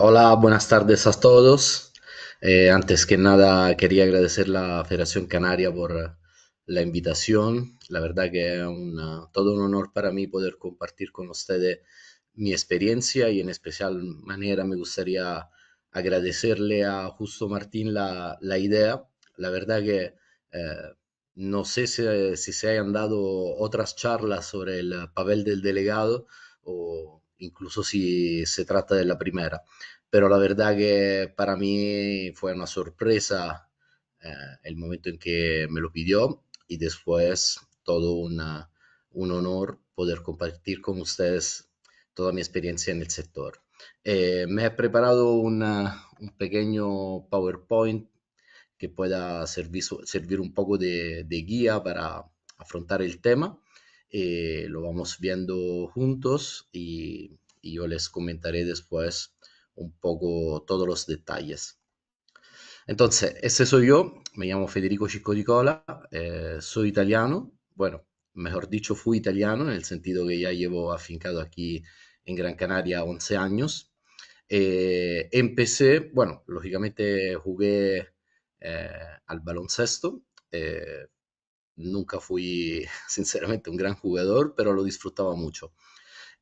Hola, buenas tardes a todos. Antes que nada, quería agradecer la Federación Canaria por la invitación. La verdad que es todo un honor para mí poder compartir con ustedes mi experiencia y en especial manera me gustaría agradecerle a Justo Martín la idea. La verdad que eh, no sé si se hayan dado otras charlas sobre el papel del delegado o incluso si se trata de la primera, pero la verdad que para mí fue una sorpresa el momento en que me lo pidió y después todo un honor poder compartir con ustedes toda mi experiencia en el sector. Me he preparado un pequeño PowerPoint que pueda servir un poco de guía para afrontar el tema. Lo vamos viendo juntos y yo les comentaré después un poco todos los detalles. Entonces, ese soy yo, me llamo Federico Ciccodicola, soy italiano, bueno, mejor dicho, fui italiano en el sentido que ya llevo afincado aquí en Gran Canaria 11 años. Empecé, bueno, lógicamente jugué eh, al baloncesto, eh, nunca fui sinceramente un gran jugador, pero lo disfrutaba mucho.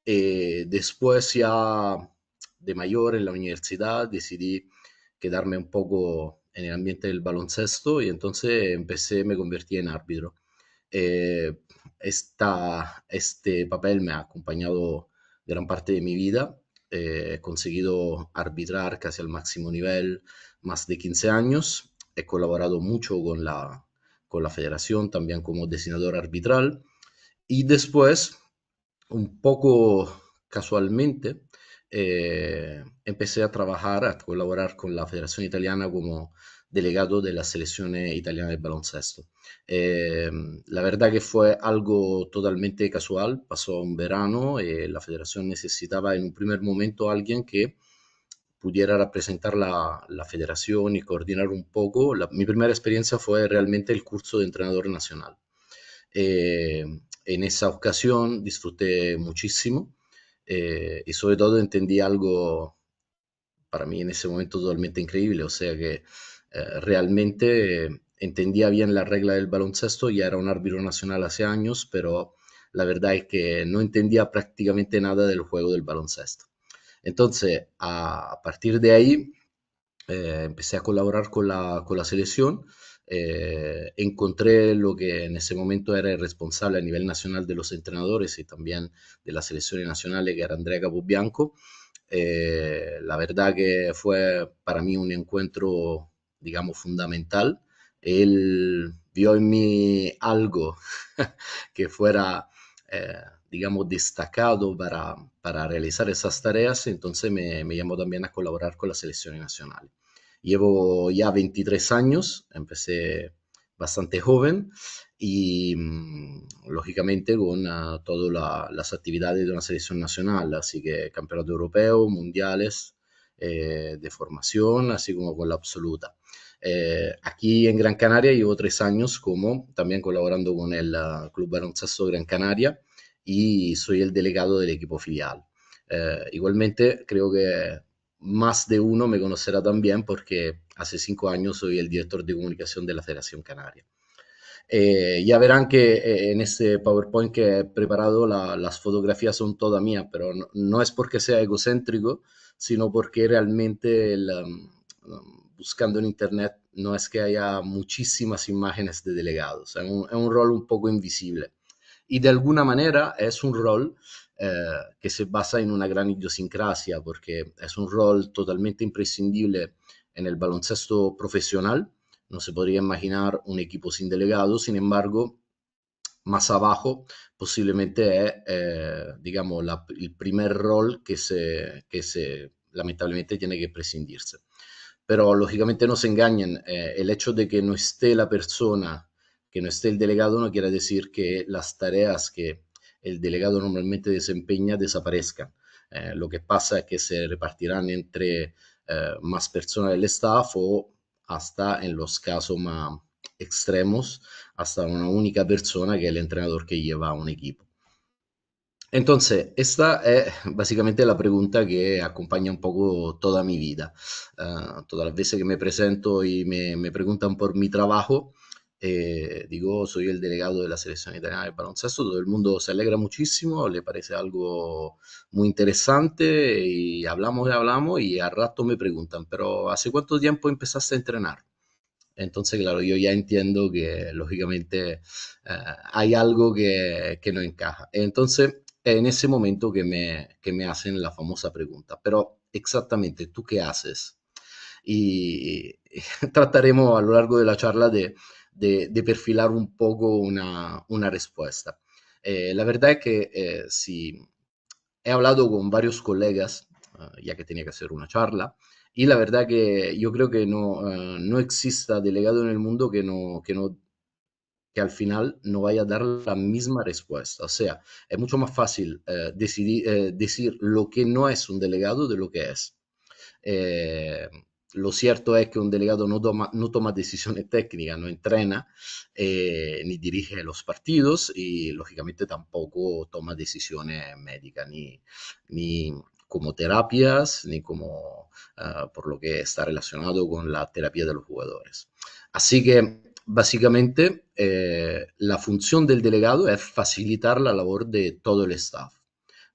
Después ya de mayor en la universidad decidí quedarme un poco en el ambiente del baloncesto y entonces me convertí en árbitro. Eh, este papel me ha acompañado gran parte de mi vida. He conseguido arbitrar casi al máximo nivel más de 15 años. He colaborado mucho con la federación, también como diseñador arbitral. Y después, un poco casualmente, empecé a trabajar, a colaborar con la Federación Italiana como delegado de la selección italiana de baloncesto. Eh, la verdad que fue algo totalmente casual, pasó un verano y la federación necesitaba en un primer momento a alguien que pudiera representar la federación y coordinar un poco. Mi primera experiencia fue realmente el curso de entrenador nacional. Eh, en esa ocasión disfruté muchísimo y sobre todo entendí algo para mí en ese momento totalmente increíble, o sea que realmente entendía bien la regla del baloncesto, ya era un árbitro nacional hace años, pero la verdad es que no entendía prácticamente nada del juego del baloncesto. Entonces, a partir de ahí, empecé a colaborar con la selección, encontré lo que en ese momento era el responsable a nivel nacional de los entrenadores y también de las selecciones nacionales, que era Andrea Capobianco. La verdad que fue para mí un encuentro, digamos, fundamental. Él vio en mí algo que fuera, eh, digamos, destacado para realizar esas tareas, entonces me llamó también a colaborar con la selección nacional. Llevo ya 23 años, empecé bastante joven y lógicamente con todas las actividades de una selección nacional, así que campeonato europeo, mundiales de formación, así como con la absoluta. Aquí en Gran Canaria llevo 3 años como también colaborando con el Club Baloncesto Gran Canaria y soy el delegado del equipo filial. Igualmente creo que más de uno me conocerá también porque hace 5 años soy el director de comunicación de la Federación Canaria. Ya verán que en este PowerPoint que he preparado las fotografías son todas mías, pero no es porque sea egocéntrico, sino porque realmente buscando en Internet no es que haya muchísimas imágenes de delegados, es un rol un poco invisible. Y de alguna manera es un rol que se basa en una gran idiosincrasia, porque es un rol totalmente imprescindible en el baloncesto profesional. No se podría imaginar un equipo sin delegados, sin embargo, más abajo posiblemente es, digamos, el primer rol que se lamentablemente tiene que prescindirse. Pero lógicamente no se engañen, el hecho de que no esté la persona, que no esté el delegado, no quiere decir que las tareas que el delegado normalmente desempeña desaparezcan. Lo que pasa es que se repartirán entre más personas del staff o hasta en los casos más extremos, hasta una única persona que es el entrenador que lleva a un equipo. Entonces, esta es básicamente la pregunta que acompaña un poco toda mi vida. Todas las veces que me presento y me preguntan por mi trabajo, digo, soy el delegado de la selección italiana de baloncesto. Todo el mundo se alegra muchísimo, le parece algo muy interesante y hablamos y al rato me preguntan, pero ¿hace cuánto tiempo empezaste a entrenar? Entonces, claro, yo ya entiendo que lógicamente hay algo que no encaja. Entonces, en ese momento que me hacen la famosa pregunta, pero exactamente, ¿tú qué haces? Y trataremos a lo largo de la charla de perfilar un poco una respuesta. La verdad es que si he hablado con varios colegas, ya que tenía que hacer una charla, y la verdad que yo creo que no exista delegado en el mundo que al final no vaya a dar la misma respuesta. O sea, es mucho más fácil decir lo que no es un delegado de lo que es. Eh, lo cierto es que un delegado no toma decisiones técnicas, no entrena, ni dirige los partidos y lógicamente tampoco toma decisiones médicas, ni como terapias, ni como por lo que está relacionado con la terapia de los jugadores. Así que básicamente la función del delegado es facilitar la labor de todo el staff.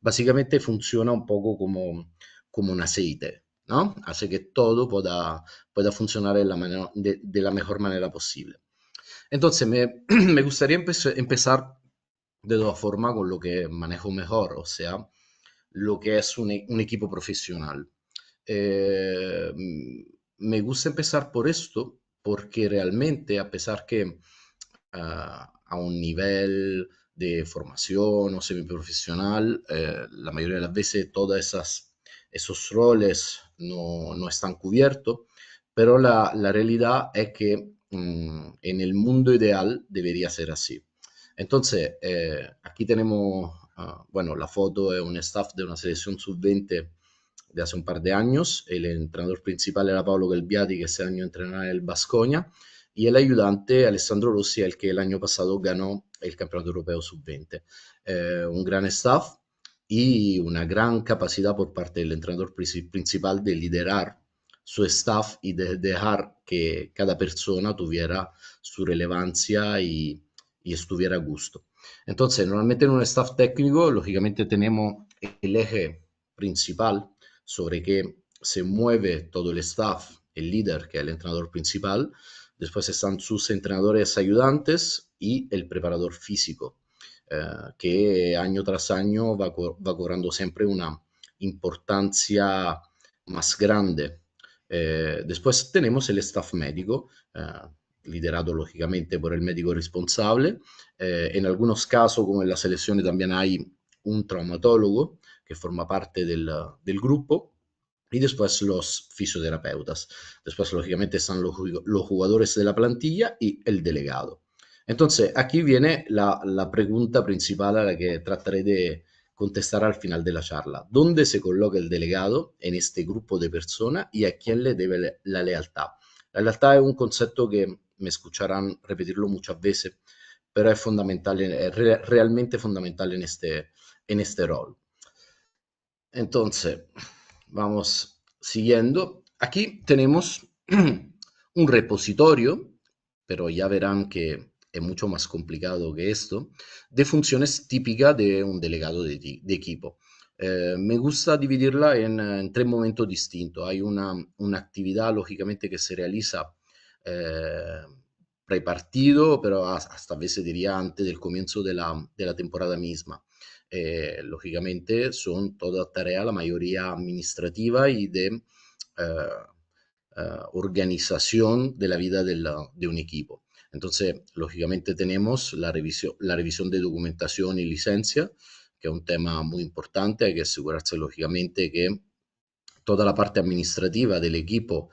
Básicamente funciona un poco como un aceite, ¿no? Hace que todo pueda funcionar de la mejor manera posible. Entonces, me gustaría empezar de todas formas con lo que manejo mejor, o sea, lo que es un equipo profesional. Eh, Me gusta empezar por esto porque realmente, a pesar que a un nivel de formación o semiprofesional, la mayoría de las veces todos esos roles no están cubiertos, pero la realidad es que en el mundo ideal debería ser así. Entonces, aquí tenemos, bueno, la foto es un staff de una selección sub-20 de hace un par de años. El entrenador principal era Paolo Galbiati, que ese año entrenaba en el Baskonia, y el ayudante Alessandro Rossi, el que el año pasado ganó el Campeonato Europeo Sub-20. Un gran staff y una gran capacidad por parte del entrenador principal de liderar su staff y de dejar que cada persona tuviera su relevancia y estuviera a gusto. Entonces, normalmente en un staff técnico, lógicamente tenemos el eje principal sobre que se mueve todo el staff, el líder, que es el entrenador principal, después están sus entrenadores ayudantes y el preparador físico, que año tras año va cobrando siempre una importancia más grande. Después tenemos el staff médico, liderado lógicamente por el médico responsable. En algunos casos, como en la selección, también hay un traumatólogo que forma parte del grupo, y después los fisioterapeutas. Después, lógicamente, están los jugadores de la plantilla y el delegado. Entonces, aquí viene la pregunta principal a la que trataré de contestar al final de la charla. ¿Dónde se coloca el delegado en este grupo de personas y a quién le debe la lealtad? La lealtad es un concepto que me escucharán repetirlo muchas veces, pero es fundamental, es realmente fundamental en este rol. Entonces, vamos siguiendo. Aquí tenemos un repositorio, pero ya verán que es mucho más complicado que esto, de funciones típicas de un delegado de equipo. Me gusta dividirla en tres momentos distintos. Hay una actividad, lógicamente, que se realiza eh, pre-partido, pero hasta a veces diría antes del comienzo de la temporada misma. Lógicamente son toda tarea, la mayoría administrativa y de organización de la vida de un equipo. Entonces, lógicamente tenemos la revisión de documentación y licencia, que es un tema muy importante. Hay que asegurarse, lógicamente, que toda la parte administrativa del equipo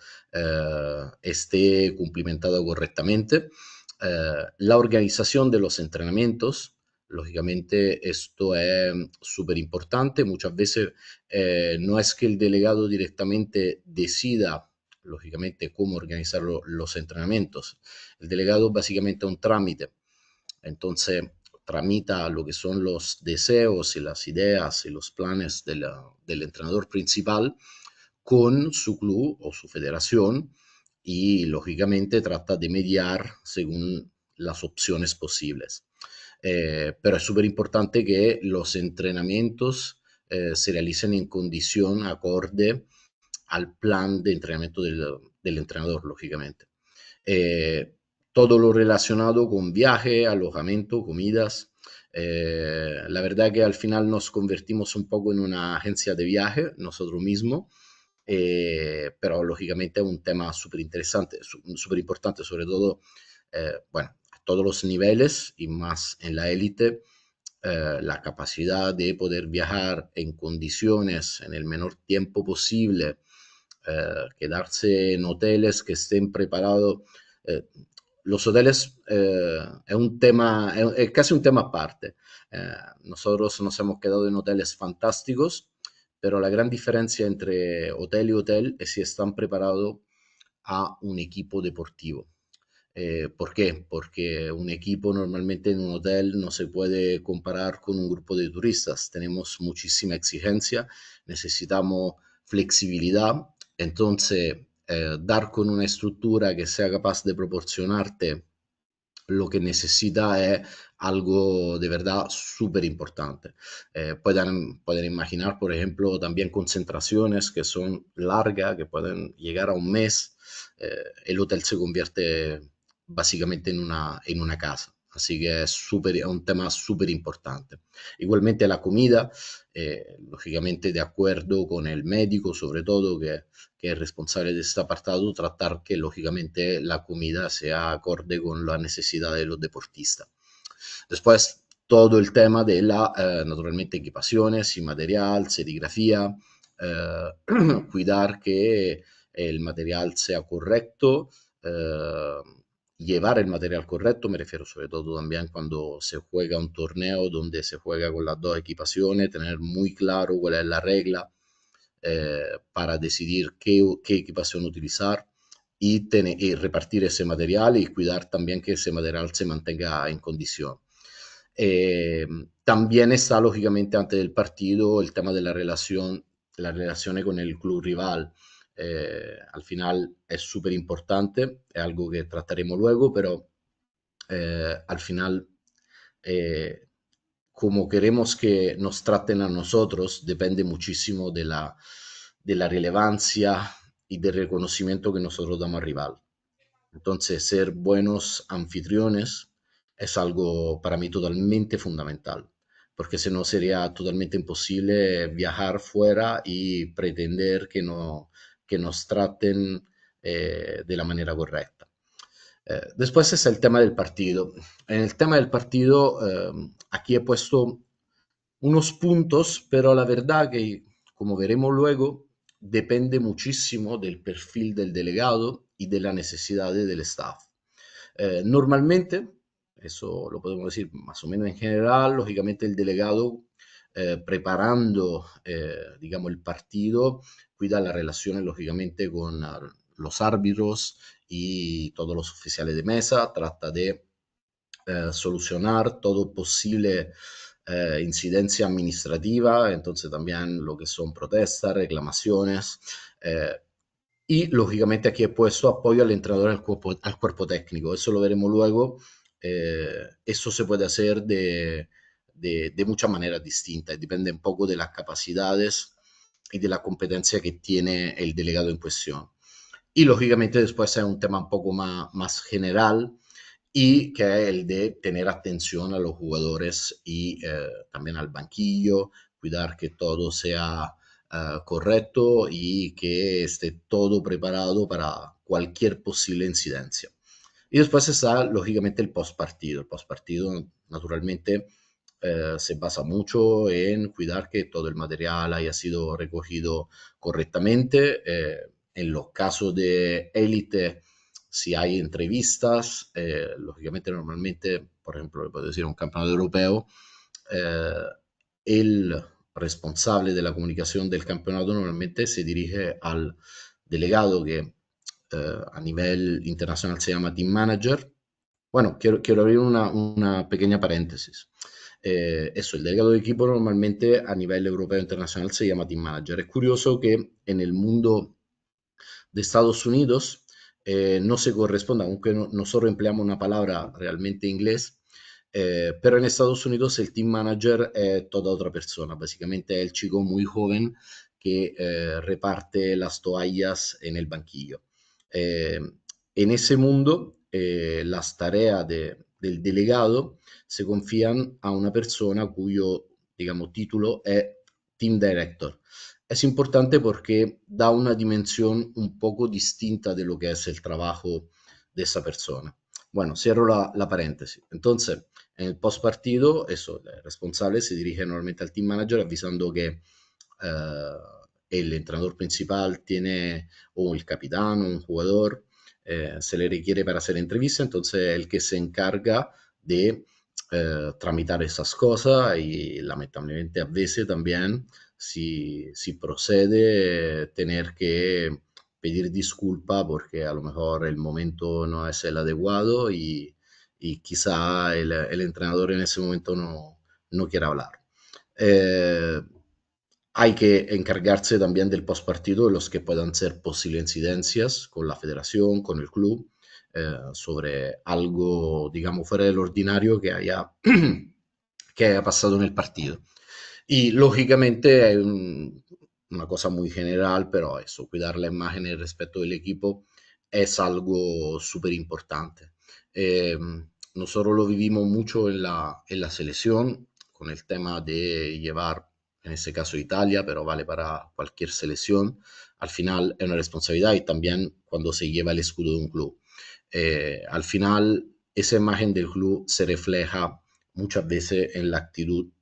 esté cumplimentada correctamente. La organización de los entrenamientos, lógicamente esto es súper importante. Muchas veces no es que el delegado directamente decida, lógicamente, cómo organizar los entrenamientos. El delegado básicamente es un trámite. Entonces, tramita lo que son los deseos y las ideas y los planes del entrenador principal con su club o su federación y lógicamente trata de mediar según las opciones posibles. Pero es súper importante que los entrenamientos se realicen en condición acorde al plan de entrenamiento del entrenador, lógicamente. Eh, Todo lo relacionado con viaje, alojamiento, comidas. La verdad que al final nos convertimos un poco en una agencia de viaje nosotros mismos, pero lógicamente es un tema súper interesante, súper importante, sobre todo, bueno, a todos los niveles y más en la élite, la capacidad de poder viajar en condiciones en el menor tiempo posible, quedarse en hoteles que estén preparados. Eh, los hoteles es un tema, es casi un tema aparte. Nosotros nos hemos quedado en hoteles fantásticos, pero la gran diferencia entre hotel y hotel es si están preparados a un equipo deportivo. ¿Por qué? Porque un equipo normalmente en un hotel no se puede comparar con un grupo de turistas. Tenemos muchísima exigencia, necesitamos flexibilidad, entonces dar con una estructura que sea capaz de proporcionarte lo que necesita es algo de verdad súper importante. Pueden imaginar, por ejemplo, también concentraciones que son largas, que pueden llegar a un mes. El hotel se convierte básicamente en una casa. Así que es un tema súper importante. Igualmente la comida, lógicamente de acuerdo con el médico, sobre todo, que es responsable de este apartado, tratar que lógicamente la comida sea acorde con la necesidad de los deportistas. Después, todo el tema de la, naturalmente, equipaciones y material, serigrafía, cuidar que el material sea correcto, eh, llevar el material correcto, me refiero sobre todo también cuando se juega un torneo donde se juega con las dos equipaciones, tener muy claro cuál es la regla para decidir qué equipación utilizar y repartir ese material y cuidar también que ese material se mantenga en condición. Eh, También está lógicamente antes del partido el tema de la relación con el club rival. Al final es súper importante, es algo que trataremos luego, pero al final, eh, como queremos que nos traten a nosotros, depende muchísimo de la relevancia y del reconocimiento que nosotros damos al rival. Entonces, ser buenos anfitriones es algo para mí totalmente fundamental, porque si no sería totalmente imposible viajar fuera y pretender que nos traten de la manera correcta. Después es el tema del partido. En el tema del partido, aquí he puesto unos puntos, pero la verdad que, como veremos luego, depende muchísimo del perfil del delegado y de las necesidades del staff. Normalmente, eso lo podemos decir más o menos en general, lógicamente el delegado preparando, digamos, el partido, cuida las relaciones, lógicamente, con los árbitros y todos los oficiales de mesa, trata de solucionar todo posible incidencia administrativa, entonces también lo que son protestas, reclamaciones. Y lógicamente aquí he puesto apoyo al entrenador al cuerpo técnico, eso lo veremos luego. Eso se puede hacer de muchas maneras distintas, depende un poco de las capacidades y de la competencia que tiene el delegado en cuestión. Y lógicamente después hay un tema un poco más general y que es el de tener atención a los jugadores y también al banquillo, cuidar que todo sea correcto y que esté todo preparado para cualquier posible incidencia. Y después está lógicamente el postpartido. El postpartido naturalmente se basa mucho en cuidar que todo el material haya sido recogido correctamente. En los casos de élite, si hay entrevistas, lógicamente normalmente, por ejemplo, le puedo decir un campeonato europeo, eh, el responsable de la comunicación del campeonato normalmente se dirige al delegado que a nivel internacional se llama team manager Bueno, quiero abrir una pequeña paréntesis. Eso, el delegado de equipo normalmente a nivel europeo e internacional se llama team manager. Es curioso que en el mundo de Estados Unidos no se corresponde, aunque nosotros empleamos una palabra realmente inglés, pero en Estados Unidos el team manager es toda otra persona, básicamente es el chico muy joven que reparte las toallas en el banquillo. Eh, en ese mundo, las tareas del delegado se confían a una persona cuyo, digamos, título es Team Director. Es importante porque da una dimensión un poco distinta de lo que es el trabajo de esa persona. Bueno, cierro la paréntesis. Entonces, en el post partido, eso, el responsable se dirige normalmente al team manager avisando que el entrenador principal tiene, o el capitán, o un jugador, se le requiere para hacer entrevista, entonces el que se encarga de tramitar esas cosas y lamentablemente a veces también si procede tener que pedir disculpa porque a lo mejor el momento no es el adecuado y quizá el entrenador en ese momento no quiera hablar. Eh, Hay que encargarse también del postpartido de los que puedan ser posibles incidencias con la federación, con el club, sobre algo, digamos, fuera del ordinario que haya pasado en el partido. Y lógicamente hay una cosa muy general, pero eso, cuidar la imagen y el respeto del equipo es algo súper importante. Eh, Nosotros lo vivimos mucho en la selección, con el tema de llevar, en este caso Italia, pero vale para cualquier selección. Al final es una responsabilidad y también cuando se lleva el escudo de un club. Al final, esa imagen del club se refleja muchas veces en la actitud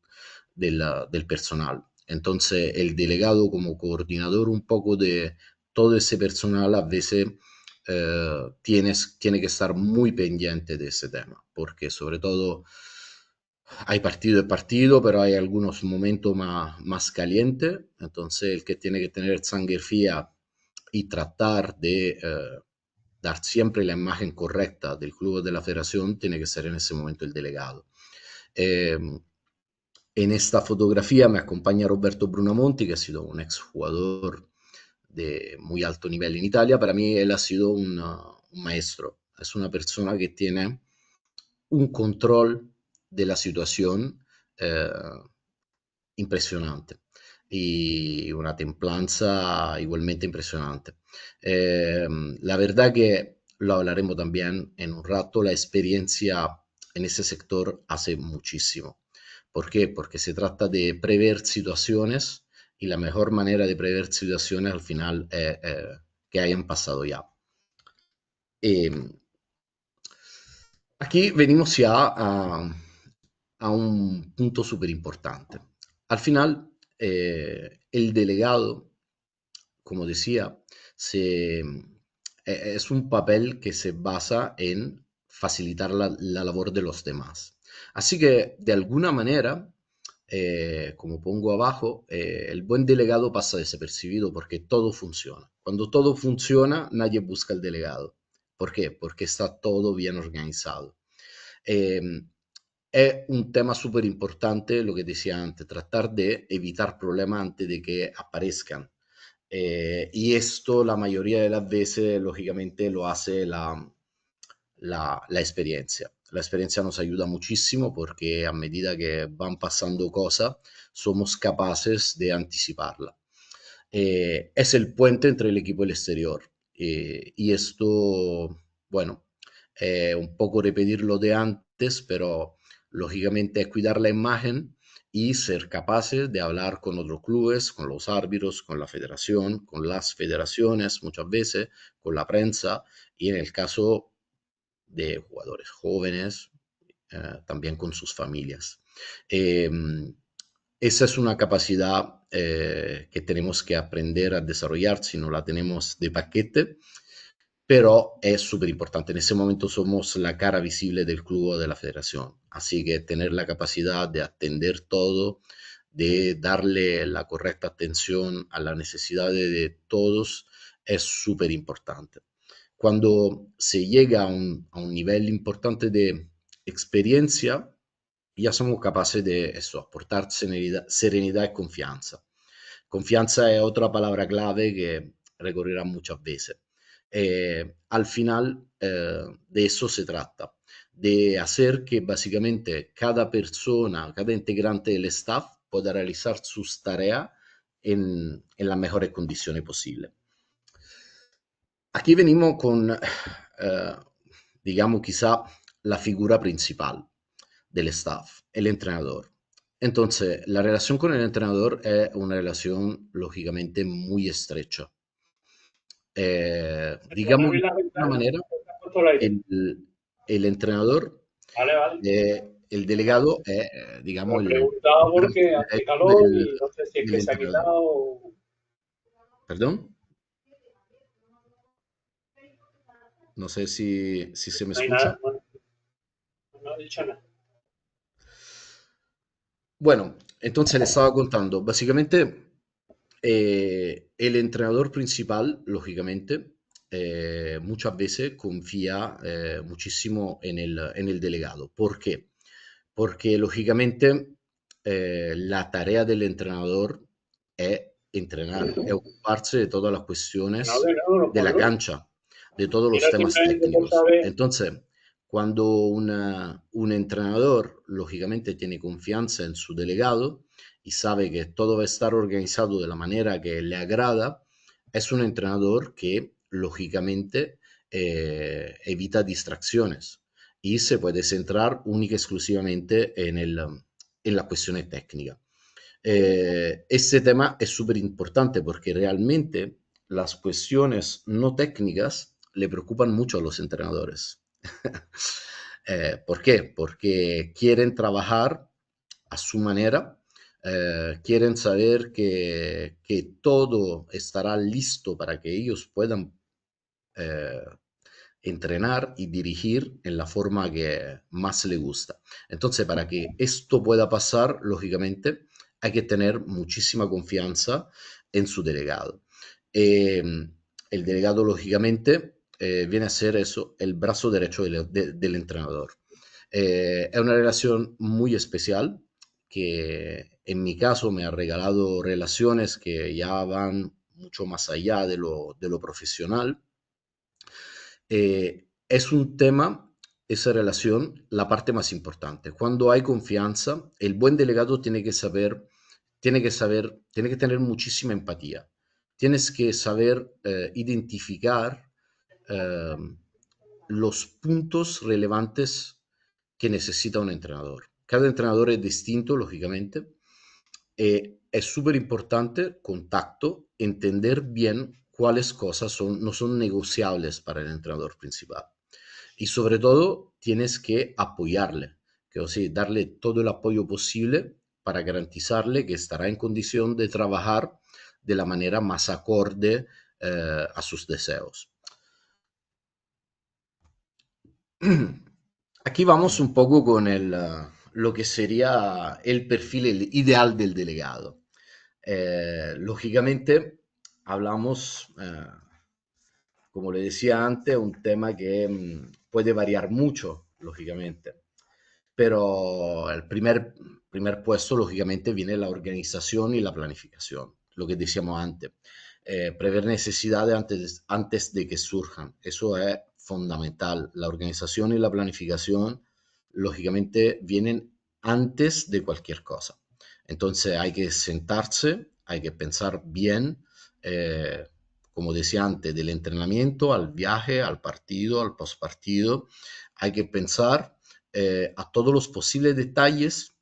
del personal. Entonces, el delegado como coordinador un poco de todo ese personal a veces tiene que estar muy pendiente de ese tema, porque sobre todo hay partido de partido, pero hay algunos momentos más calientes, entonces el que tiene que tener sangre fría y tratar de dar siempre la imagen correcta del club o de la federación tiene que ser en ese momento el delegado. Eh, en esta fotografía me acompaña Roberto Brunamonti, que ha sido un exjugador de muy alto nivel en Italia. Para mí él ha sido un maestro. Es una persona que tiene un control de la situación eh, impresionante y una templanza igualmente impresionante. La verdad que lo hablaremos también en un rato, la experiencia en ese sector hace muchísimo. ¿Por qué? Porque se trata de prever situaciones y la mejor manera de prever situaciones al final es que hayan pasado ya. Eh, Aquí venimos ya a un punto súper importante. Al final, el delegado, como decía, es un papel que se basa en facilitar la labor de los demás. Así que, de alguna manera, como pongo abajo, el buen delegado pasa desapercibido porque todo funciona. Cuando todo funciona, nadie busca el delegado. ¿Por qué? Porque está todo bien organizado. Eh, es un tema súper importante, lo que decía antes, tratar de evitar problemas antes de que aparezcan. Y esto la mayoría de las veces, lógicamente, lo hace la experiencia. La experiencia nos ayuda muchísimo porque a medida que van pasando cosas, somos capaces de anticiparla. Es el puente entre el equipo y el exterior. Y esto, bueno, un poco repetir lo de antes, pero lógicamente es cuidar la imagen y ser capaces de hablar con otros clubes, con los árbitros, con la federación, con las federaciones muchas veces, con la prensa y en el caso de jugadores jóvenes, también con sus familias. Eh, Esa es una capacidad que tenemos que aprender a desarrollar si no la tenemos de paquete, pero es súper importante. En ese momento somos la cara visible del club o de la federación, así que tener la capacidad de atender todo, de darle la correcta atención a las necesidades de todos es súper importante. cuando se llega a un nivel importante de experiencia, ya somos capaces de eso, aportar serenidad y confianza. Confianza es otra palabra clave que recorrerá muchas veces. Al final, de eso se trata, de hacer que básicamente cada persona, cada integrante del staff pueda realizar sus tareas en las mejores condiciones posibles. Aquí venimos con, digamos, quizá la figura principal del staff, el entrenador. Entonces, la relación con el entrenador es una relación lógicamente muy estrecha. Perdona, Digamos abrí de la una ventana, manera, porque ha puesto el aire. el entrenador, Vale, vale. el delegado es, Lo he digamos, el preguntado brazo porque hace derecho calor y no sé si es del que se ha entrenador. quitado o ¿Perdón? No sé si se me no hay escucha. nada. Bueno, no he dicho nada. Bueno, entonces le estaba contando, básicamente el entrenador principal, lógicamente, muchas veces confía muchísimo en el delegado. ¿Por qué? Porque lógicamente la tarea del entrenador es entrenar, es ocuparse de todas las Que cuestiones no, no, de la ponlo. cancha, de todos los Mira temas simplemente por técnicos. saber. Entonces, cuando un entrenador lógicamente tiene confianza en su delegado y sabe que todo va a estar organizado de la manera que le agrada, es un entrenador que lógicamente evita distracciones y se puede centrar única y exclusivamente en la cuestión técnica. Este tema es súper importante porque realmente las cuestiones no técnicas le preocupan mucho a los entrenadores. ¿Por qué? Porque quieren trabajar a su manera, quieren saber que todo estará listo para que ellos puedan eh, entrenar y dirigir en la forma que más le gusta. Entonces, para que esto pueda pasar, lógicamente, hay que tener muchísima confianza en su delegado. Eh, el delegado, lógicamente, viene a ser eso, el brazo derecho del entrenador. Es una relación muy especial que en mi caso me ha regalado relaciones que ya van mucho más allá de lo profesional. Es un tema, esa relación, la parte más importante. Cuando hay confianza, el buen delegado tiene que tener muchísima empatía. Tienes que saber identificar eh, los puntos relevantes que necesita un entrenador. Cada entrenador es distinto, lógicamente. Es súper importante contacto, entender bien cuáles cosas no son negociables para el entrenador principal. Y sobre todo, tienes que apoyarle, que o sea, darle todo el apoyo posible para garantizarle que estará en condición de trabajar de la manera más acorde a sus deseos. Aquí vamos un poco con lo que sería el perfil ideal del delegado. Lógicamente, hablamos, como le decía antes, un tema que puede variar mucho, lógicamente, pero el primer puesto, lógicamente, viene la organización y la planificación, lo que decíamos antes. Prever necesidades antes de que surjan, eso es fundamental. La organización y la planificación, lógicamente, vienen antes de cualquier cosa. Entonces hay que sentarse, hay que pensar bien, eh, como decía antes, del entrenamiento al viaje, al partido, al postpartido. Hay que pensar a todos los posibles detalles,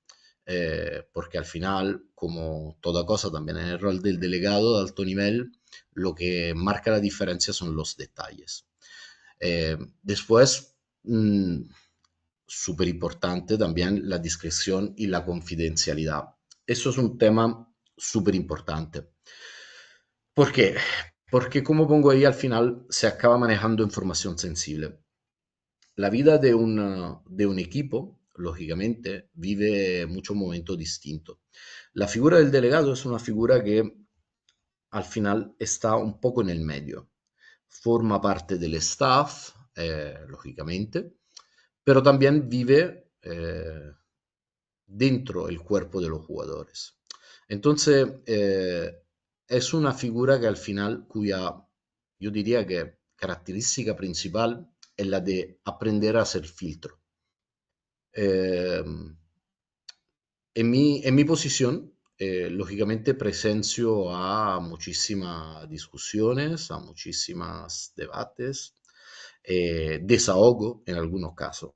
porque al final, como toda cosa, también en el rol del delegado de alto nivel, lo que marca la diferencia son los detalles. Después, súper importante también la discreción y la confidencialidad. Eso es un tema súper importante. ¿Por qué? Porque como pongo ahí, al final se acaba manejando información sensible. La vida de un equipo, lógicamente, vive muchos momentos distintos. La figura del delegado es una figura que al final está un poco en el medio, forma parte del staff, lógicamente, pero también vive dentro el cuerpo de los jugadores. Entonces, es una figura que al final, cuya yo diría que característica principal es la de aprender a hacer filtro. Eh, en mi posición, lógicamente presencio a muchísimas discusiones, a muchísimos debates, desahogo en algunos casos.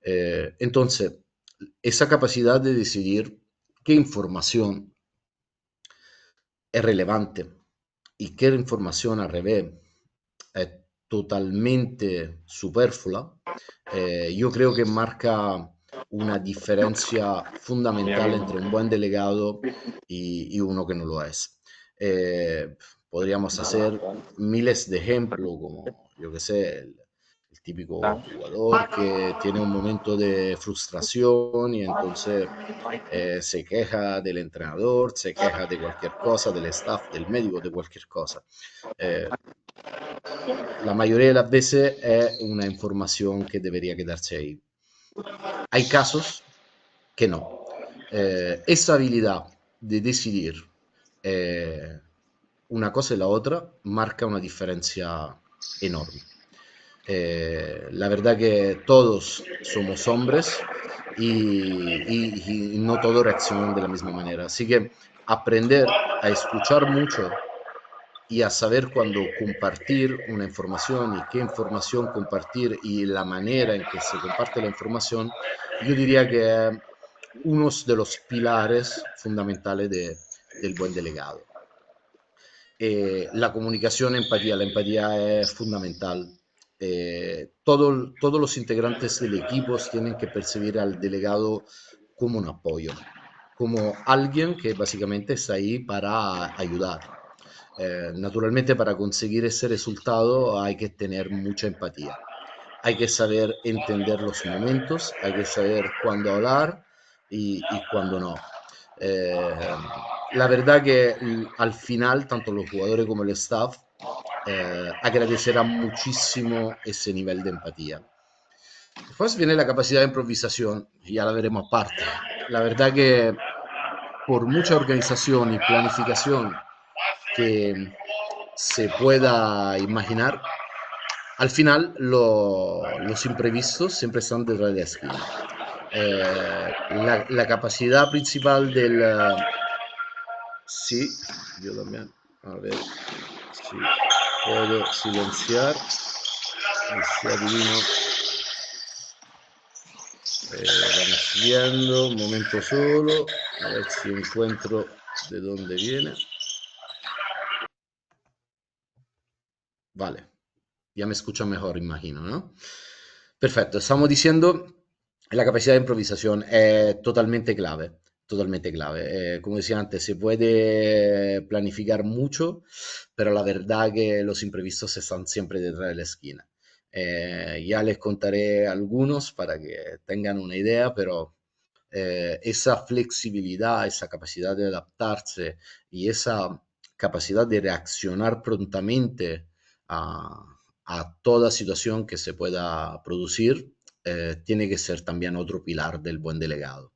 Entonces, esa capacidad de decidir qué información es relevante y qué información al revés es totalmente superflua, yo creo que marca una diferencia fundamental entre un buen delegado y uno que no lo es. Eh, Podríamos hacer miles de ejemplos, como yo que sé, el típico jugador que tiene un momento de frustración y entonces se queja del entrenador, se queja de cualquier cosa, del staff, del médico, de cualquier cosa. Eh, la mayoría de las veces es una información que debería quedarse ahí. Hay casos que no. Esa habilidad de decidir una cosa y la otra marca una diferencia enorme. La verdad que todos somos hombres y no todos reaccionan de la misma manera. Así que aprender a escuchar mucho y a saber cuándo compartir una información y qué información compartir y la manera en que se comparte la información, yo diría que es uno de los pilares fundamentales del buen delegado. La comunicación, empatía, la empatía es fundamental. Todos los integrantes del equipo tienen que percibir al delegado como un apoyo, como alguien que básicamente está ahí para ayudar. Naturalmente, para conseguir ese resultado hay que tener mucha empatía. Hay que saber entender los momentos, hay que saber cuándo hablar y cuándo no. Eh, la verdad que al final, tanto los jugadores como el staff agradecerán muchísimo ese nivel de empatía. Después viene la capacidad de improvisación, y ya la veremos aparte. La verdad que por mucha organización y planificación que se pueda imaginar, al final los imprevistos siempre están detrás de la esquina. La capacidad principal del... sí, yo también. A ver si puedo silenciar. Si adivino. Vamos viendo, un momento solo. A ver si encuentro de dónde viene. Vale, ya me escuchan mejor, imagino, ¿no? Perfecto, estamos diciendo la capacidad de improvisación es totalmente clave. Como decía antes, se puede planificar mucho, pero la verdad que los imprevistos están siempre detrás de la esquina. Ya les contaré algunos para que tengan una idea, pero esa flexibilidad, esa capacidad de adaptarse y esa capacidad de reaccionar prontamente a toda situación que se pueda producir, tiene que ser también otro pilar del buen delegado.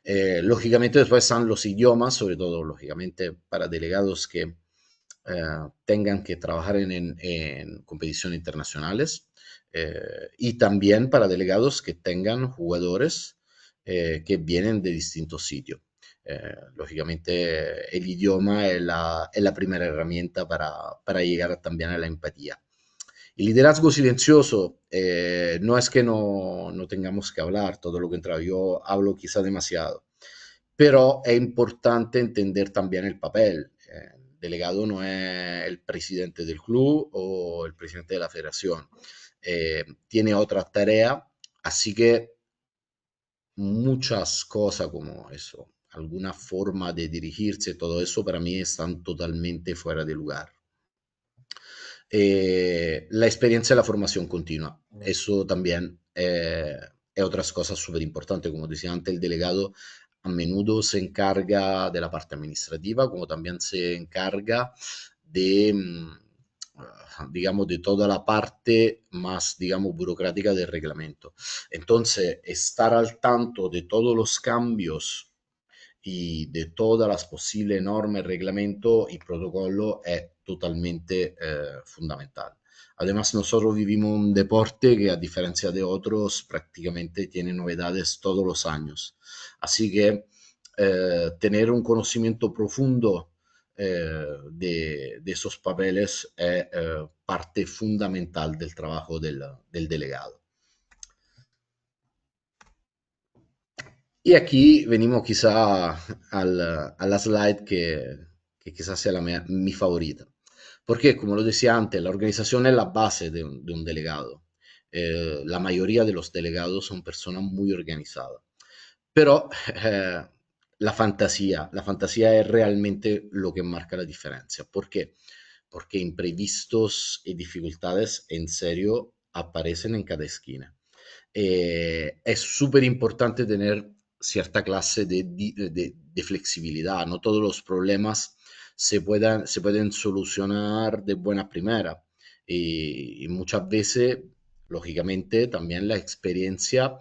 Lógicamente después están los idiomas, sobre todo lógicamente para delegados que tengan que trabajar en competiciones internacionales y también para delegados que tengan jugadores que vienen de distintos sitios. Lógicamente el idioma es la primera herramienta para llegar también a la empatía. El liderazgo silencioso no es que no tengamos que hablar todo lo que entra. Yo hablo quizá demasiado, pero es importante entender también el papel. El delegado no es el presidente del club o el presidente de la federación. Tiene otra tarea, así que muchas cosas como eso, alguna forma de dirigirse, todo eso para mí están totalmente fuera de lugar. La experiencia de la formación continua, eso también es otras cosas súper importantes. Como decía antes, el delegado a menudo se encarga de la parte administrativa, como también se encarga de digamos, de toda la parte más, digamos, burocrática del reglamento. Entonces, estar al tanto de todos los cambios y de todas las posibles normas, reglamento y protocolo es totalmente fundamental. Además, nosotros vivimos un deporte que a diferencia de otros prácticamente tiene novedades todos los años. Así que tener un conocimiento profundo de esos papeles es parte fundamental del trabajo del delegado. Y aquí venimos quizá a la slide que quizás sea mi favorita. Porque, como lo decía antes, la organización es la base de un delegado. La mayoría de los delegados son personas muy organizadas. Pero la fantasía es realmente lo que marca la diferencia. ¿Por qué? Porque imprevistos y dificultades en serio aparecen en cada esquina. Es súper importante tener cierta clase de flexibilidad. No todos los problemas se pueden solucionar de buena primera. Y muchas veces, lógicamente, también la experiencia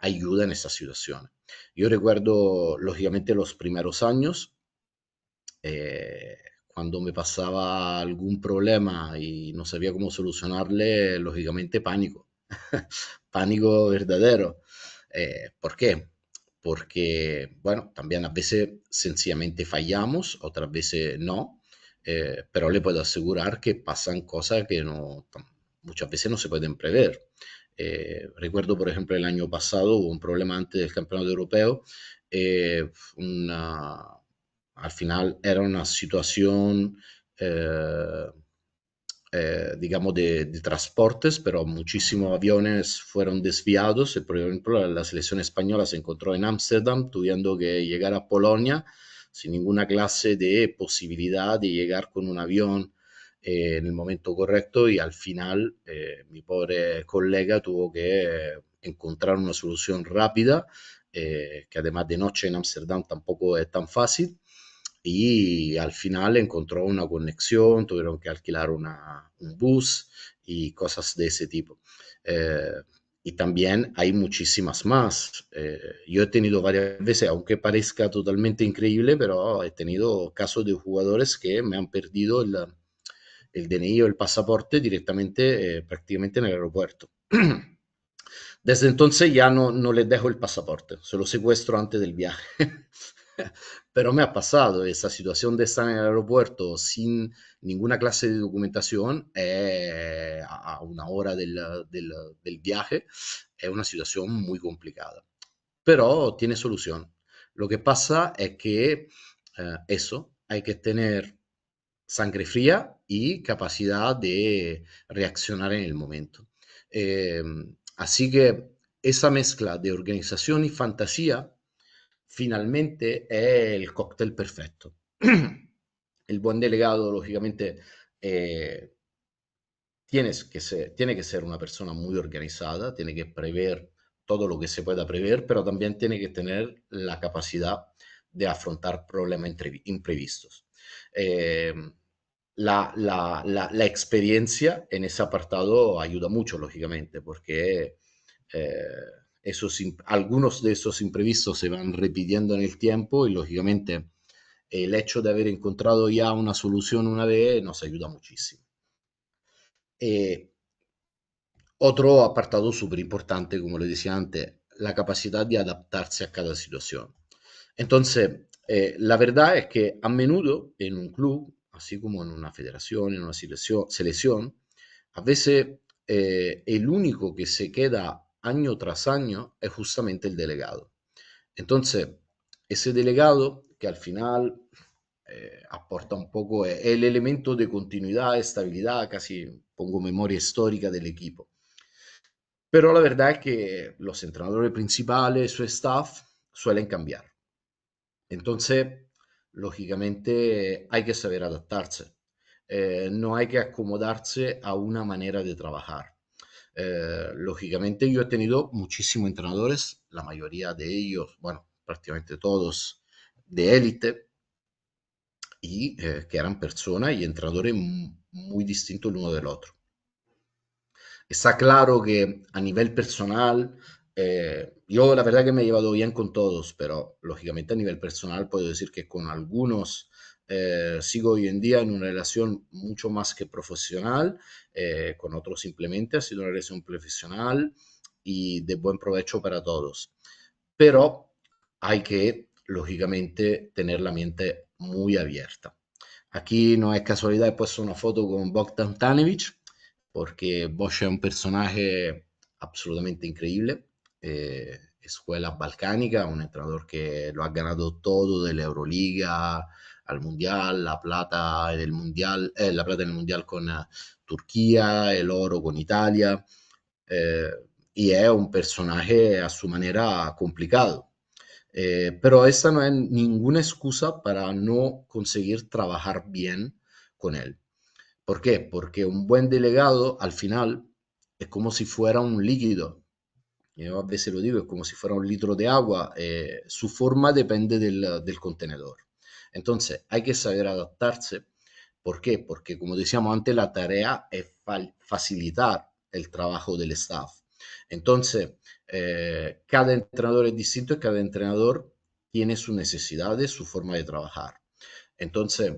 ayuda en esa situación. Yo recuerdo, lógicamente, los primeros años, eh, cuando me pasaba algún problema y no sabía cómo solucionarle, lógicamente pánico, pánico verdadero. ¿Por qué? Porque, bueno, también a veces sencillamente fallamos, otras veces no, pero le puedo asegurar que pasan cosas que no, muchas veces no se pueden prever. Recuerdo, por ejemplo, el año pasado hubo un problema antes del campeonato europeo, una, al final era una situación digamos, de transportes, pero muchísimos aviones fueron desviados. Por ejemplo, la selección española se encontró en Ámsterdam, tuviendo que llegar a Polonia sin ninguna clase de posibilidad de llegar con un avión en el momento correcto y al final mi pobre colega tuvo que encontrar una solución rápida, que además de noche en Ámsterdam tampoco es tan fácil y al final encontró una conexión, tuvieron que alquilar un bus y cosas de ese tipo. Eh, y también hay muchísimas más. Yo he tenido varias veces, aunque parezca totalmente increíble, pero he tenido casos de jugadores que me han perdido el DNI o el pasaporte directamente, prácticamente en el aeropuerto. Desde entonces ya no les dejo el pasaporte, se lo secuestro antes del viaje. Pero me ha pasado esa situación de estar en el aeropuerto sin ninguna clase de documentación a una hora del viaje, es una situación muy complicada. Pero tiene solución. Lo que pasa es que eso, hay que tener sangre fría y capacidad de reaccionar en el momento. Eh, Así que esa mezcla de organización y fantasía finalmente è il cocktail perfetto. El buen delegado, lógicamente, tiene que ser una persona muy organizada, tiene que prever todo lo que se pueda prever, pero también tiene que tener la capacidad de afrontar problemas imprevistos. Eh, la experiencia en ese apartado ayuda mucho, lógicamente, porque eh, algunos de esos imprevistos se van repitiendo en el tiempo y, lógicamente, el hecho de haber encontrado ya una solución una vez nos ayuda muchísimo. Eh, Otro apartado súper importante, como le decía antes, la capacidad de adaptarse a cada situación. Entonces, la verdad es que a menudo en un club, así como en una federación, en una selección, a veces el único que se queda año tras año es justamente el delegado. Entonces, ese delegado que al final aporta un poco el elemento de continuidad, estabilidad, casi pongo memoria histórica del equipo. Pero la verdad es que los entrenadores principales, su staff, suelen cambiar. Entonces, lógicamente, hay que saber adaptarse. No hay que acomodarse a una manera de trabajar. Lógicamente, yo he tenido muchísimos entrenadores, la mayoría de ellos, bueno, prácticamente todos de élite, y que eran personas y entrenadores muy distintos el uno del otro. Está claro que a nivel personal, yo la verdad que me he llevado bien con todos, pero lógicamente a nivel personal puedo decir que con algunos sigo hoy en día en una relación mucho más que profesional, con otros simplemente ha sido una relación profesional y de buen provecho para todos. Pero hay que, lógicamente, tener la mente muy abierta. Aquí no es casualidad, he puesto una foto con Bogdan Tanevich, porque Bosch es un personaje absolutamente increíble. Escuela balcánica, un entrenador que lo ha ganado todo de la Euroliga al Mundial, la plata en el Mundial con Turquía, el oro con Italia, eh, y es un personaje a su manera complicado. Pero esta no es ninguna excusa para no conseguir trabajar bien con él. ¿Por qué? Porque un buen delegado al final es como si fuera un líquido. Yo a veces lo digo, es como si fuera un litro de agua. Su forma depende del contenedor. Entonces hay que saber adaptarse. ¿Por qué? Porque como decíamos antes, la tarea es facilitar el trabajo del staff. Entonces, cada entrenador es distinto y cada entrenador tiene sus necesidades, su forma de trabajar. Entonces,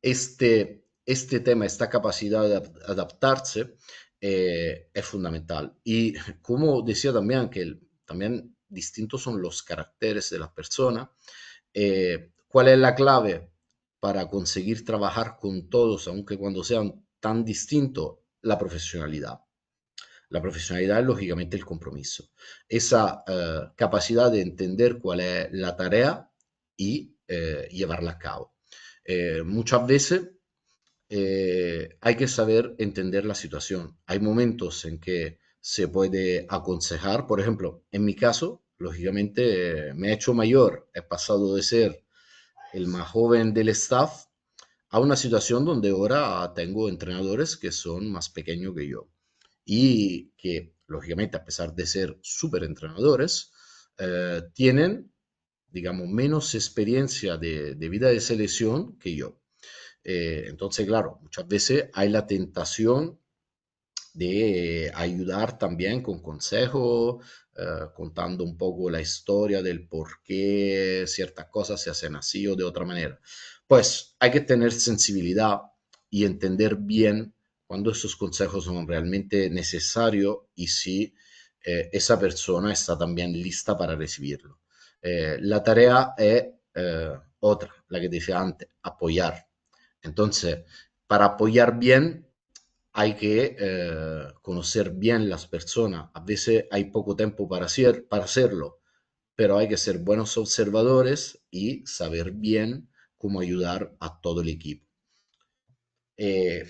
este tema, esta capacidad de adaptarse es fundamental. Y como decía también, que también distintos son los caracteres de las personas, ¿cuál es la clave para conseguir trabajar con todos, aunque cuando sean tan distintos? La profesionalidad. La profesionalidad es lógicamente el compromiso. Esa capacidad de entender cuál es la tarea y llevarla a cabo. Muchas veces hay que saber entender la situación. Hay momentos en que se puede aconsejar, por ejemplo, en mi caso, lógicamente me he hecho mayor, he pasado de ser el más joven del staff a una situación donde ahora tengo entrenadores que son más pequeños que yo y que, lógicamente, a pesar de ser súper entrenadores, tienen, digamos, menos experiencia de vida de selección que yo. Entonces, claro, muchas veces hay la tentación de ayudar también con consejos, contando un poco la historia del por qué ciertas cosas se hacen así o de otra manera. Pues hay que tener sensibilidad y entender bien cuando esos consejos son realmente necesarios y si esa persona está también lista para recibirlo. La tarea es otra, la que decía antes, apoyar. Entonces, para apoyar bien hay que conocer bien las personas. A veces hay poco tiempo para hacerlo, pero hay que ser buenos observadores y saber bien cómo ayudar a todo el equipo. Eh,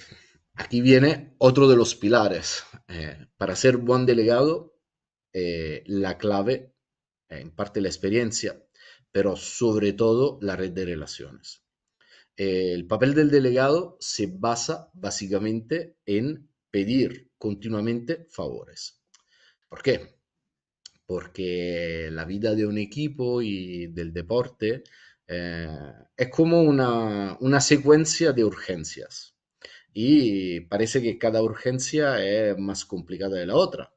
Aquí viene otro de los pilares. Para ser buen delegado, la clave, en parte la experiencia, pero sobre todo la red de relaciones. El papel del delegado se basa básicamente en pedir continuamente favores. ¿Por qué? Porque la vida de un equipo y del deporte es como una secuencia de urgencias y parece que cada urgencia es más complicada de la otra.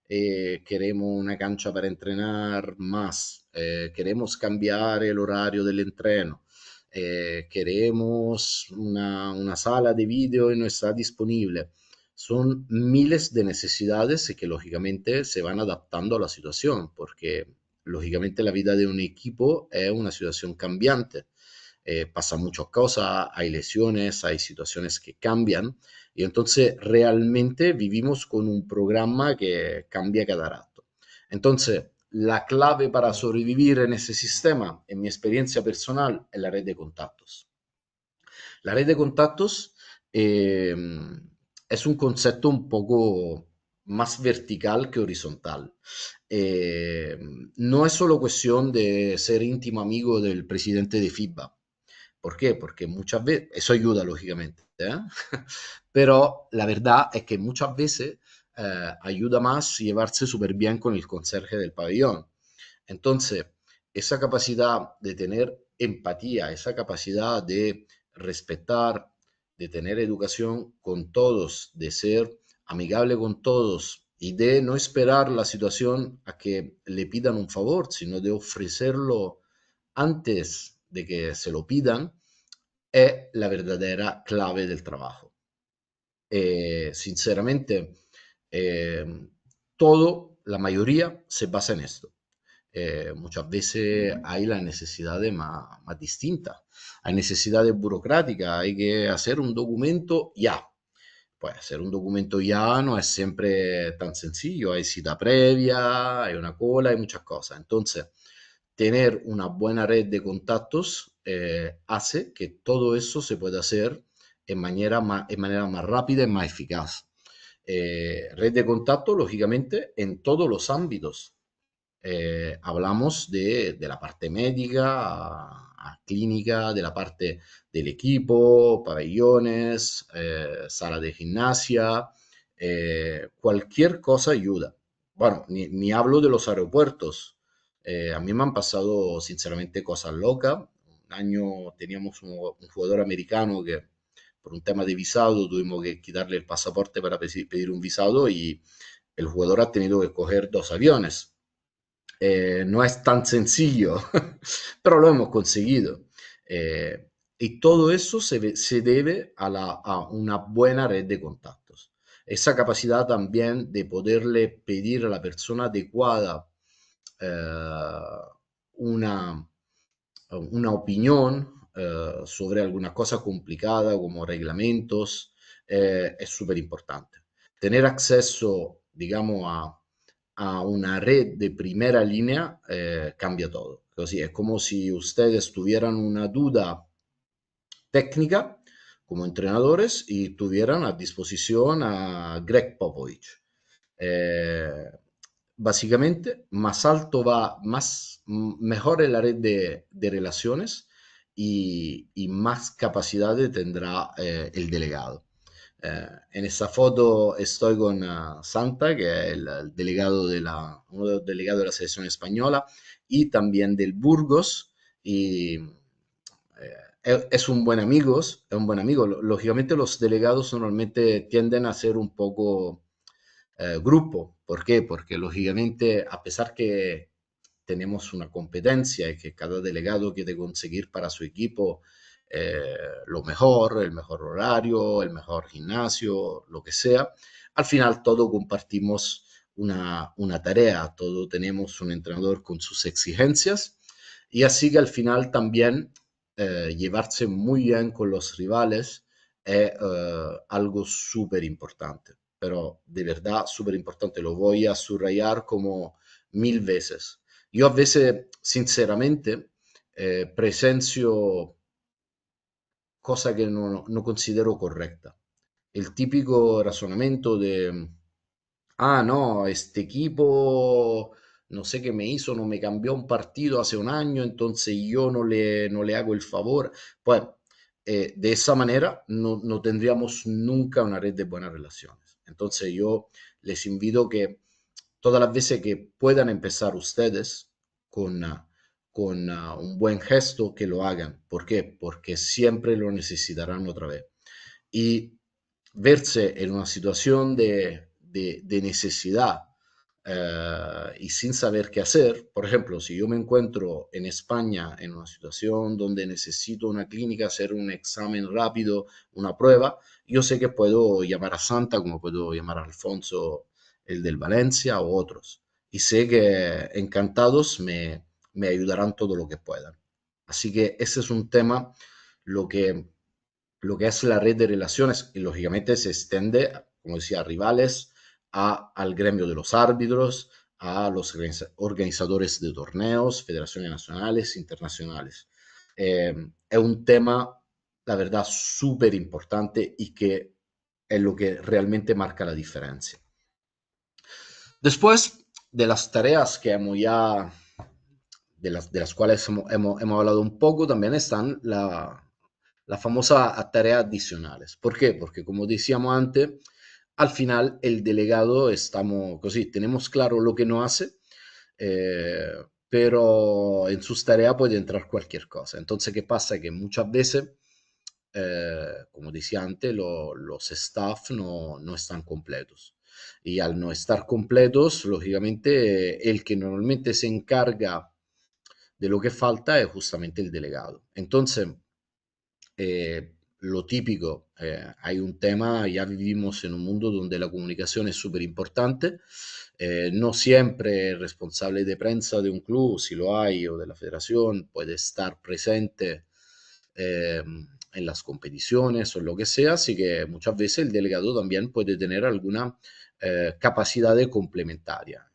Queremos una cancha para entrenar más, queremos cambiar el horario del entreno, queremos una sala de vídeo y no está disponible. Son miles de necesidades que lógicamente se van adaptando a la situación, porque lógicamente la vida de un equipo es una situación cambiante. Pasan muchas cosas, hay lesiones, hay situaciones que cambian y entonces realmente vivimos con un programa que cambia cada rato. Entonces, la clave para sobrevivir en ese sistema, en mi experiencia personal, es la red de contactos. La red de contactos eh, es un concepto un poco más vertical que horizontal. Eh, no es solo cuestión de ser íntimo amigo del presidente de FIBA. ¿Por qué? Porque muchas veces, eso ayuda lógicamente, ¿eh? Pero la verdad es que muchas veces ayuda más llevarse súper bien con el conserje del pabellón. Entonces, esa capacidad de tener empatía, esa capacidad de respetar de tener educación con todos, de ser amigable con todos y de no esperar la situación a que le pidan un favor, sino de ofrecerlo antes de que se lo pidan, es la verdadera clave del trabajo. Sinceramente, eh, todo, la mayoría se basa en esto. Muchas veces hay la necesidad de más distinta, hay necesidades burocráticas, hay que hacer un documento ya. Pues hacer un documento ya no es siempre tan sencillo, hay cita previa, hay una cola, hay muchas cosas. Entonces, tener una buena red de contactos hace que todo eso se pueda hacer en manera más rápida y más eficaz. Red de contacto, lógicamente, en todos los ámbitos. Hablamos de la parte médica, a clínica, de la parte del equipo, pabellones, sala de gimnasia, cualquier cosa ayuda. Bueno, ni hablo de los aeropuertos. A mí me han pasado sinceramente cosas locas. Un año teníamos un jugador americano que por un tema de visado tuvimos que quitarle el pasaporte para pedir un visado y el jugador ha tenido que coger dos aviones. No es tan sencillo, pero lo hemos conseguido. Y todo eso se debe a una buena red de contactos. Esa capacidad también de poderle pedir a la persona adecuada eh, una, una opinión sobre alguna cosa complicada como reglamentos es súper importante. Tener acceso, digamos, a una red de primera línea cambia todo. Così es como si ustedes tuvieran una duda técnica como entrenadores y tuvieran a disposición a Greg Popovich. Eh, Básicamente, más alto va, mejor es la red de relaciones y más capacidades tendrá el delegado. En esa foto estoy con Santa, que es el delegado uno de los delegados de la selección española y también del Burgos. Y es un buen amigo, es un buen amigo. Lógicamente los delegados normalmente tienden a ser un poco grupo. ¿Por qué? Porque lógicamente, a pesar que tenemos una competencia y que cada delegado quiere conseguir para su equipo lo mejor, el mejor horario, el mejor gimnasio, lo que sea, al final todo compartimos una tarea, todo tenemos un entrenador con sus exigencias y así que al final también llevarse muy bien con los rivales es algo súper importante, pero de verdad súper importante, lo voy a subrayar como 1000 veces. Yo a veces, sinceramente, presencio cosas que no considero correctas. El típico razonamiento de, ah, no, este equipo, no sé qué me hizo, no me cambió un partido hace un año, entonces yo no le hago el favor. Pues de esa manera no tendríamos nunca una red de buenas relaciones. Entonces yo les invito que todas las veces que puedan empezar ustedes con, un buen gesto, que lo hagan. ¿Por qué? Porque siempre lo necesitarán otra vez. Y verse en una situación de necesidad y sin saber qué hacer, por ejemplo, si yo me encuentro en España en una situación donde necesito una clínica, hacer un examen rápido, una prueba, yo sé que puedo llamar a Santa, como puedo llamar a Alfonso, el del Valencia o otros. Y sé que encantados me ayudarán todo lo que puedan. Así que ese es un tema, lo que es la red de relaciones y lógicamente se extiende, como decía, a rivales, al gremio de los árbitros, a los organizadores de torneos, federaciones nacionales, internacionales. Es un tema, la verdad, súper importante y que es lo que realmente marca la diferencia. Después de las tareas que hemos ya, de las cuales hemos hablado un poco, también están la famosa tareas adicionales. ¿Por qué? Porque como decíamos antes, al final el delegado estamos, così, tenemos claro lo que no hace, eh, pero en sus tareas puede entrar cualquier cosa. Entonces, ¿qué pasa? Que muchas veces como decía antes, los staff no están completos. Y al no estar completos, lógicamente, el que normalmente se encarga de lo que falta es justamente el delegado. Entonces, lo típico, hay un tema, ya vivimos en un mundo donde la comunicación es súper importante, no siempre el responsable de prensa de un club, si lo hay, o de la federación, puede estar presente eh, en las competiciones o lo que sea, así que muchas veces el delegado también puede tener alguna capacidad complementaria.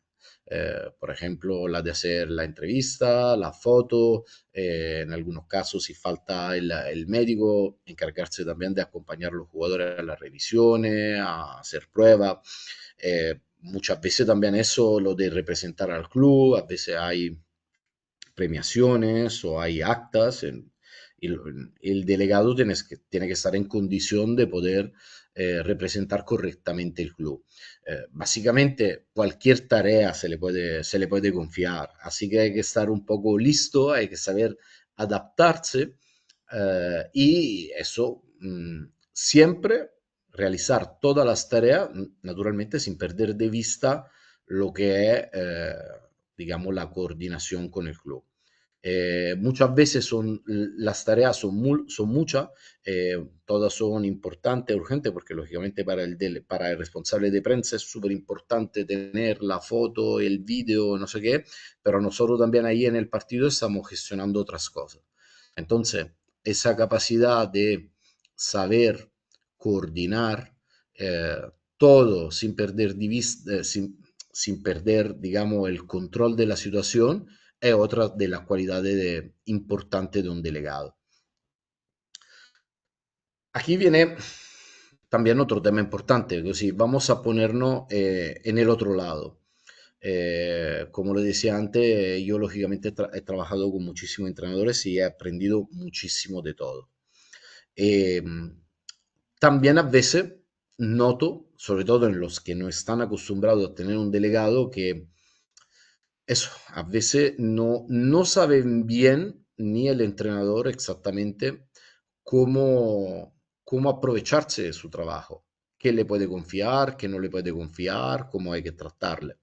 Por ejemplo, la de hacer la entrevista, la foto, en algunos casos si falta el médico, encargarse también de acompañar a los jugadores a las revisiones, a hacer pruebas. Muchas veces también eso, lo de representar al club, a veces hay premiaciones o hay actas, y el delegado tiene que estar en condición de poder representar correctamente el club. Básicamente cualquier tarea se le puede confiar, así que hay que estar un poco listo, hay que saber adaptarse, y eso siempre realizar todas las tareas, naturalmente sin perder de vista lo que es, digamos, la coordinación con el club. Muchas veces las tareas son muchas, todas son importantes, urgentes, porque lógicamente para el responsable de prensa es súper importante tener la foto, el vídeo, no sé qué, pero nosotros también ahí en el partido estamos gestionando otras cosas. Entonces, esa capacidad de saber coordinar eh, todo sin perder, sin perder, digamos, el control de la situación, es otra de las cualidades importantes de un delegado. Aquí viene también otro tema importante, así vamos a ponernos en el otro lado. Como lo decía antes, yo lógicamente he trabajado con muchísimos entrenadores y he aprendido muchísimo de todo. Eh, También a veces noto, sobre todo en los que no están acostumbrados a tener un delegado, que eso, a veces no saben bien ni el entrenador exactamente cómo aprovecharse de su trabajo, qué le puede confiar, qué no le puede confiar, cómo hay que tratarle.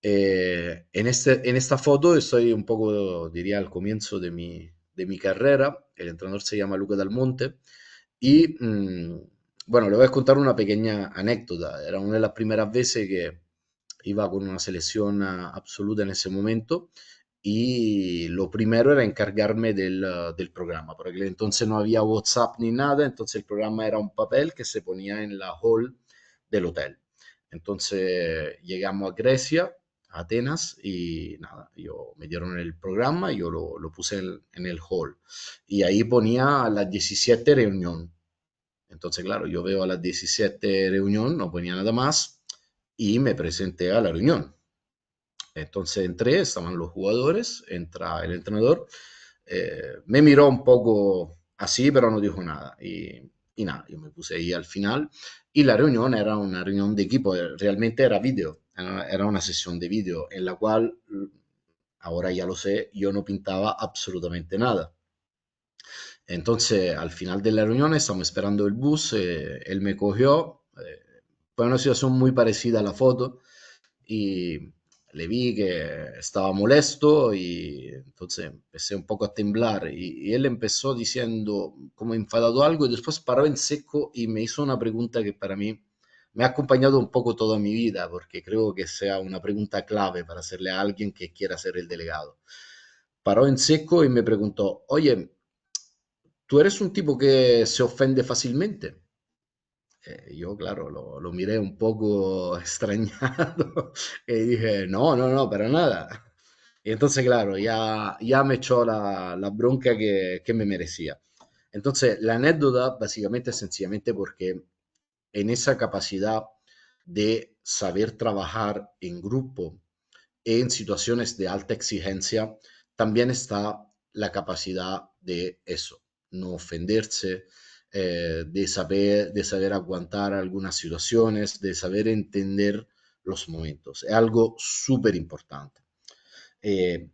En esta foto estoy un poco, diría, al comienzo de mi carrera. El entrenador se llama Luca Dal Monte y, bueno, le voy a contar una pequeña anécdota. Era una de las primeras veces que iba con una selección absoluta en ese momento, y lo primero era encargarme del programa. Por aquel entonces no había WhatsApp ni nada, entonces el programa era un papel que se ponía en la hall del hotel. Entonces llegamos a Grecia, a Atenas, y nada, me dieron el programa, yo lo puse en el hall, y ahí ponía a las 17 reunión. Entonces, claro, yo veo a las 17 reunión, no ponía nada más, y me presenté a la reunión. Entonces entré, estaban los jugadores, entra el entrenador, me miró un poco así, pero no dijo nada. Y nada, yo me puse ahí al final, y la reunión era una reunión de equipo, realmente era vídeo, era una sesión de vídeo en la cual, ahora ya lo sé, yo no pintaba absolutamente nada. Entonces, al final de la reunión, estamos esperando el bus, él me cogió, fue una situación muy parecida a la foto, y le vi que estaba molesto, y entonces empecé un poco a temblar, y él empezó diciendo como enfadado algo, y después paró en seco y me hizo una pregunta que para mí me ha acompañado un poco toda mi vida, porque creo que sea una pregunta clave para hacerle a alguien que quiera ser el delegado. Paró en seco y me preguntó: oye, ¿tú eres un tipo que se ofende fácilmente? Yo, claro, lo miré un poco extrañado y dije: no, no, no, para nada. Y entonces, claro, ya me echó la bronca que me merecía. Entonces, la anécdota básicamente es sencillamente porque en esa capacidad de saber trabajar en grupo en situaciones de alta exigencia, también está la capacidad de eso, no ofenderse, de saber aguantar algunas situaciones, de saber entender los momentos. Es algo súper importante. Eh,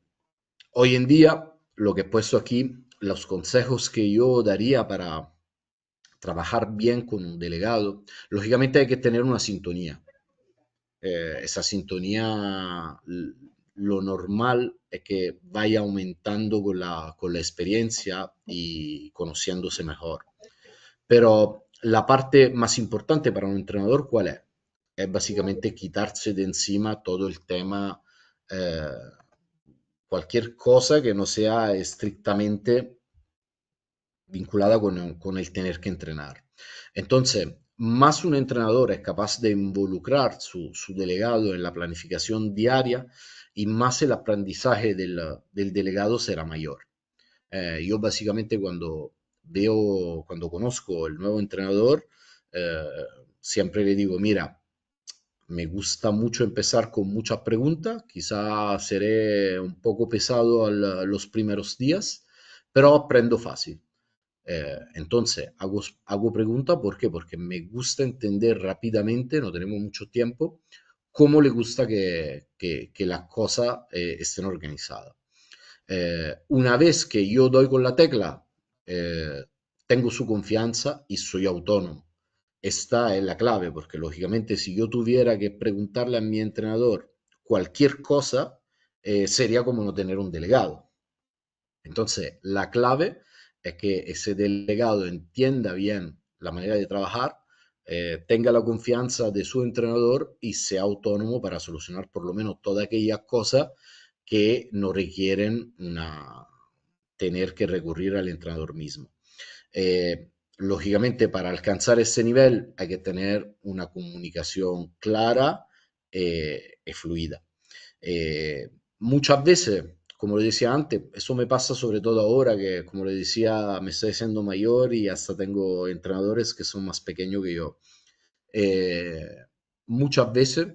Hoy en día, lo que he puesto aquí los consejos que yo daría para trabajar bien con un delegado, lógicamente hay que tener una sintonía. Esa sintonía, lo normal es que vaya aumentando con la experiencia y conociéndose mejor. Pero la parte más importante para un entrenador, ¿cuál es? Es básicamente quitarse de encima todo el tema, eh, cualquier cosa que no sea estrictamente vinculada con el tener que entrenar. Entonces, más un entrenador es capaz de involucrar su delegado en la planificación diaria y más el aprendizaje del delegado será mayor. Yo básicamente cuando conozco el nuevo entrenador, eh, siempre le digo, mira, me gusta mucho empezar con muchas preguntas, quizá seré un poco pesado los primeros días, pero aprendo fácil. Entonces, hago preguntas, ¿por qué? Porque me gusta entender rápidamente, no tenemos mucho tiempo, cómo le gusta que las cosas estén organizadas. Una vez que yo doy con la tecla, eh, tengo su confianza y soy autónomo. Esta es la clave, porque lógicamente si yo tuviera que preguntarle a mi entrenador cualquier cosa, sería como no tener un delegado. Entonces, la clave es que ese delegado entienda bien la manera de trabajar, tenga la confianza de su entrenador y sea autónomo para solucionar por lo menos todas aquellas cosas que no requieren tener que recurrir al entrenador mismo. Lógicamente, para alcanzar ese nivel hay que tener una comunicación clara y fluida. Muchas veces, como le decía antes, eso me pasa sobre todo ahora que, como le decía, me estoy haciendo mayor y hasta tengo entrenadores que son más pequeños que yo. Eh, Muchas veces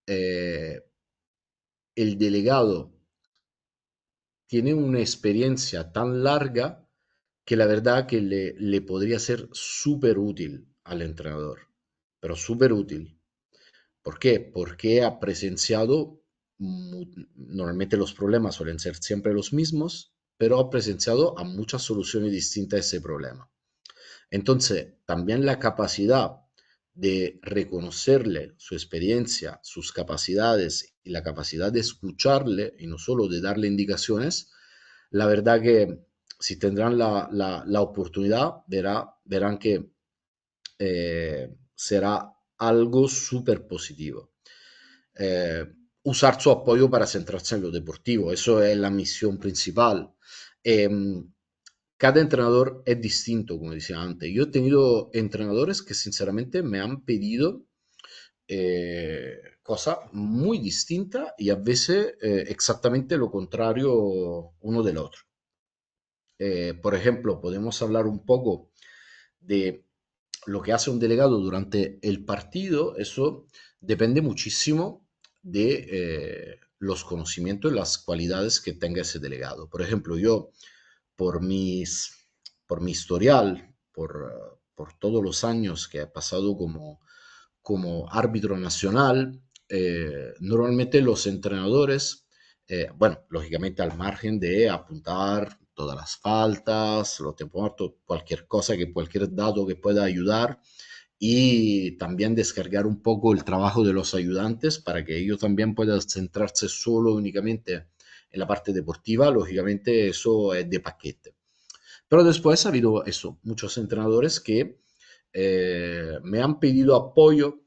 eh, el delegado tiene una experiencia tan larga que la verdad que le podría ser súper útil al entrenador, pero súper útil. ¿Por qué? Porque ha presenciado, normalmente los problemas suelen ser siempre los mismos, pero ha presenciado a muchas soluciones distintas a ese problema. Entonces, también la capacidad de reconocerle su experiencia, sus capacidades y la capacidad de escucharle y no solo de darle indicaciones, la verdad que si tendrán la oportunidad, verán que será algo súper positivo. Eh, Usar su apoyo para centrarse en lo deportivo, eso es la misión principal. Eh, Cada entrenador es distinto, como decía antes. Yo he tenido entrenadores que sinceramente me han pedido cosas muy distintas y a veces exactamente lo contrario uno del otro. Por ejemplo, podemos hablar un poco de lo que hace un delegado durante el partido. Eso depende muchísimo de los conocimientos y las cualidades que tenga ese delegado. Por ejemplo, yo, por, mis, por mi historial, por todos los años que he pasado como árbitro nacional, normalmente los entrenadores, bueno, lógicamente al margen de apuntar todas las faltas, los tiempos muertos, cualquier cosa, cualquier dato que pueda ayudar y también descargar un poco el trabajo de los ayudantes para que ellos también puedan centrarse solo únicamente en la parte deportiva, lógicamente eso es de paquete. Pero después ha habido eso, muchos entrenadores que me han pedido apoyo,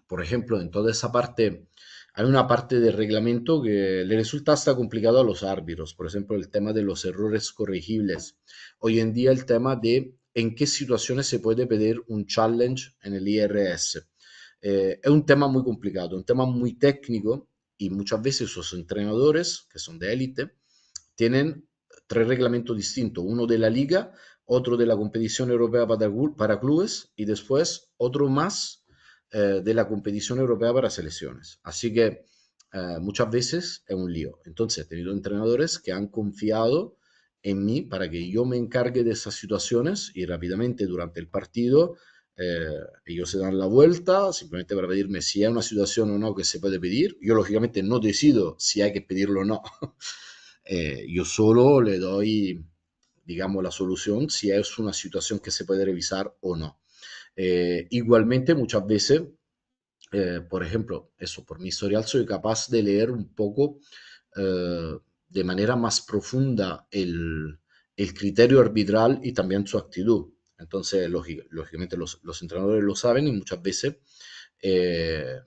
por ejemplo, en toda esa parte, hay una parte del reglamento que le resulta hasta complicado a los árbitros, por ejemplo, el tema de los errores corregibles. Hoy en día el tema de en qué situaciones se puede pedir un challenge en el IRS. Es un tema muy complicado, un tema muy técnico y muchas veces esos entrenadores, que son de élite, tienen tres reglamentos distintos, uno de la liga, otro de la competición europea para clubes y después otro más de la competición europea para selecciones. Así que muchas veces es un lío. Entonces he tenido entrenadores que han confiado en mí para que yo me encargue de esas situaciones y rápidamente durante el partido ellos se dan la vuelta simplemente para pedirme si hay una situación o no que se puede pedir. Yo lógicamente no decido si hay que pedirlo o no. Yo solo le doy, digamos, la solución si es una situación que se puede revisar o no. Igualmente, muchas veces, por ejemplo, eso, por mi historial soy capaz de leer un poco de manera más profunda el criterio arbitral y también su actitud. Entonces, lógicamente los entrenadores lo saben y muchas veces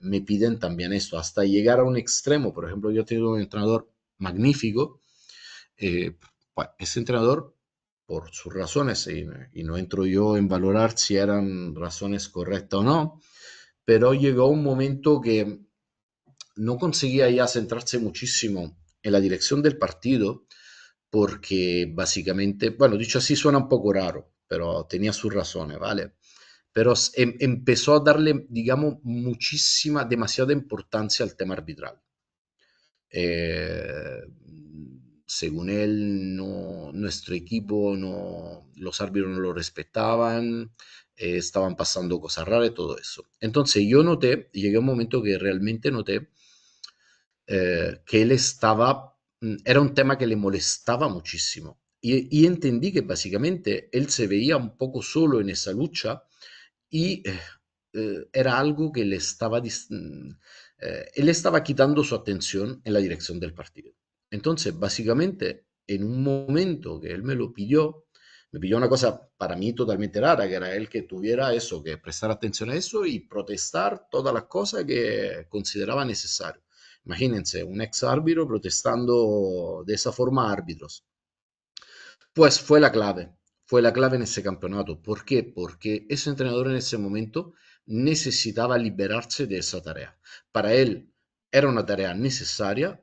me piden también esto, hasta llegar a un extremo. Por ejemplo, yo he tenido un entrenador magnífico, pues, ese entrenador, por sus razones, y no entro yo en valorar si eran razones correctas o no, pero llegó un momento que no conseguía ya centrarse muchísimo en la dirección del partido, porque básicamente, bueno, dicho así suena un poco raro, pero tenía sus razones, ¿vale? Pero empezó a darle, digamos, muchísima, demasiada importancia al tema arbitral. Eh, Según él, no, nuestro equipo, no, los árbitros no lo respetaban, estaban pasando cosas raras y todo eso. Entonces yo noté, llegué a un momento que realmente noté que él estaba, era un tema que le molestaba muchísimo. Y entendí que básicamente él se veía un poco solo en esa lucha y era algo que le estaba, él estaba quitando su atención en la dirección del partido. Entonces, básicamente, en un momento que él me pidió una cosa para mí totalmente rara, que era él que tuviera eso, que prestar atención a eso y protestar todas las cosas que consideraba necesario. Imagínense, un ex árbitro protestando de esa forma a árbitros. Pues fue la clave en ese campeonato. ¿Por qué? Porque ese entrenador en ese momento necesitaba liberarse de esa tarea. Para él era una tarea necesaria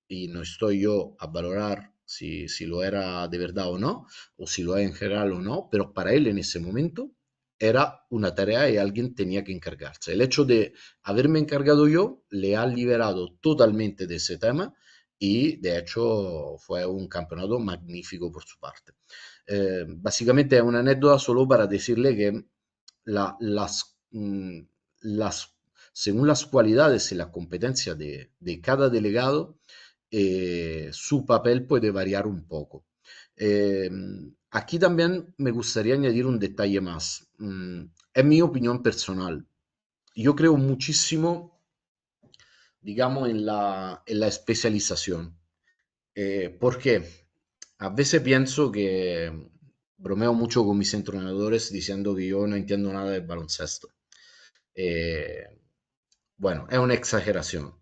y no estoy yo a valorar si lo era de verdad o no, o si lo es en general o no, pero para él en ese momento era una tarea y alguien tenía que encargarse. El hecho de haberme encargado yo le ha liberado totalmente de ese tema y de hecho fue un campeonato magnífico por su parte. Básicamente es una anécdota solo para decirle que las, según las cualidades y las competencias de cada delegado, su papel puede variar un poco. Eh, Aquí también me gustaría añadir un detalle más. Es mi opinión personal. Yo creo muchísimo, digamos, en la especialización. ¿Por qué? A veces pienso que bromeo mucho con mis entrenadores diciendo que yo no entiendo nada del baloncesto. Eh, bueno, es una exageración,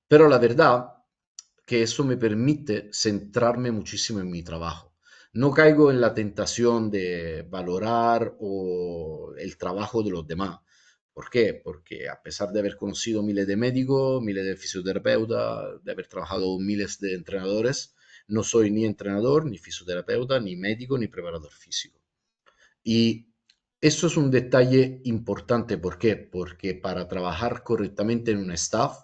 pero la verdad que eso me permite centrarme muchísimo en mi trabajo. No caigo en la tentación de valorar el trabajo de los demás. ¿Por qué? Porque a pesar de haber conocido miles de médicos, miles de fisioterapeutas, de haber trabajado con miles de entrenadores, no soy ni entrenador, ni fisioterapeuta, ni médico, ni preparador físico. Y eso es un detalle importante. ¿Por qué? Porque para trabajar correctamente en un staff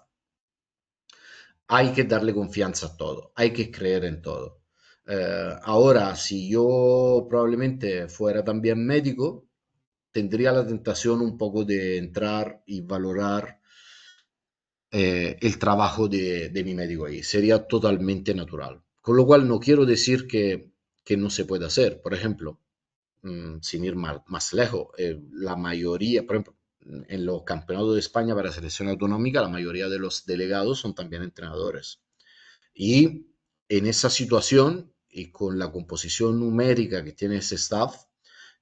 hay que darle confianza a todo, hay que creer en todo. Ahora, si yo probablemente fuera también médico, tendría la tentación un poco de entrar y valorar el trabajo de mi médico ahí. Sería totalmente natural. Con lo cual no quiero decir que no se puede hacer. Por ejemplo, sin ir más lejos, la mayoría, por ejemplo, en los campeonatos de España para selección autonómica, la mayoría de los delegados son también entrenadores. Y en esa situación y con la composición numérica que tiene ese staff,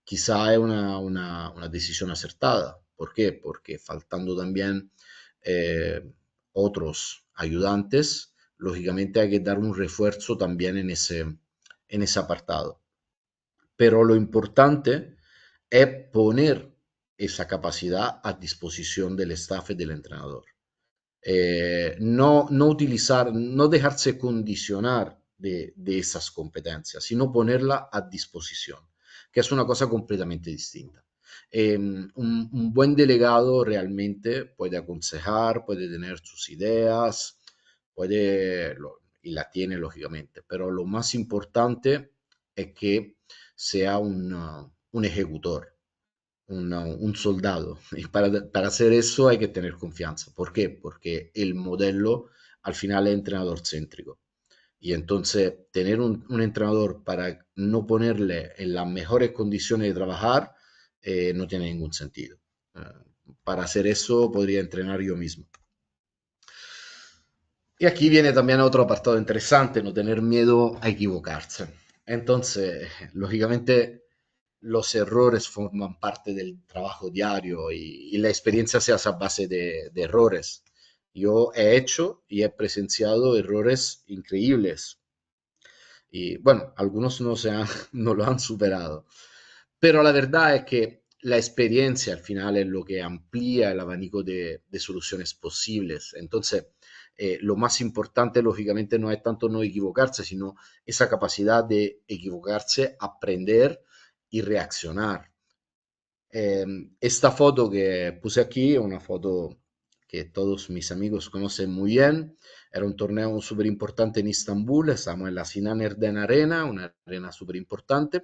quizá es una decisión acertada. ¿Por qué? Porque faltando también otros ayudantes, lógicamente hay que dar un refuerzo también en ese apartado. Pero lo importante es poner esa capacidad a disposición del staff y del entrenador. No utilizar, no dejarse condicionar de esas competencias, sino ponerla a disposición, que es una cosa completamente distinta. Un buen delegado realmente puede aconsejar, puede tener sus ideas, y la tiene lógicamente, pero lo más importante es que sea un ejecutor, un soldado. Y para hacer eso hay que tener confianza. ¿Por qué? Porque el modelo al final es entrenador céntrico. Y entonces tener un entrenador para no ponerle en las mejores condiciones de trabajar no tiene ningún sentido. Eh, para hacer eso podría entrenar yo mismo. Y aquí viene también otro apartado interesante, no tener miedo a equivocarse. Entonces, lógicamente, los errores forman parte del trabajo diario y la experiencia se hace a base de errores. Yo he hecho y he presenciado errores increíbles y bueno, algunos no, no lo han superado, pero la verdad es que la experiencia al final es lo que amplía el abanico de soluciones posibles. Entonces, lo más importante, lógicamente, no es tanto no equivocarse, sino esa capacidad de equivocarse, aprender y reaccionar. Esta foto que puse aquí es una foto que todos mis amigos conocen muy bien. Era un torneo súper importante en Istambul, estamos en la Sinan Erden Arena, una arena súper importante.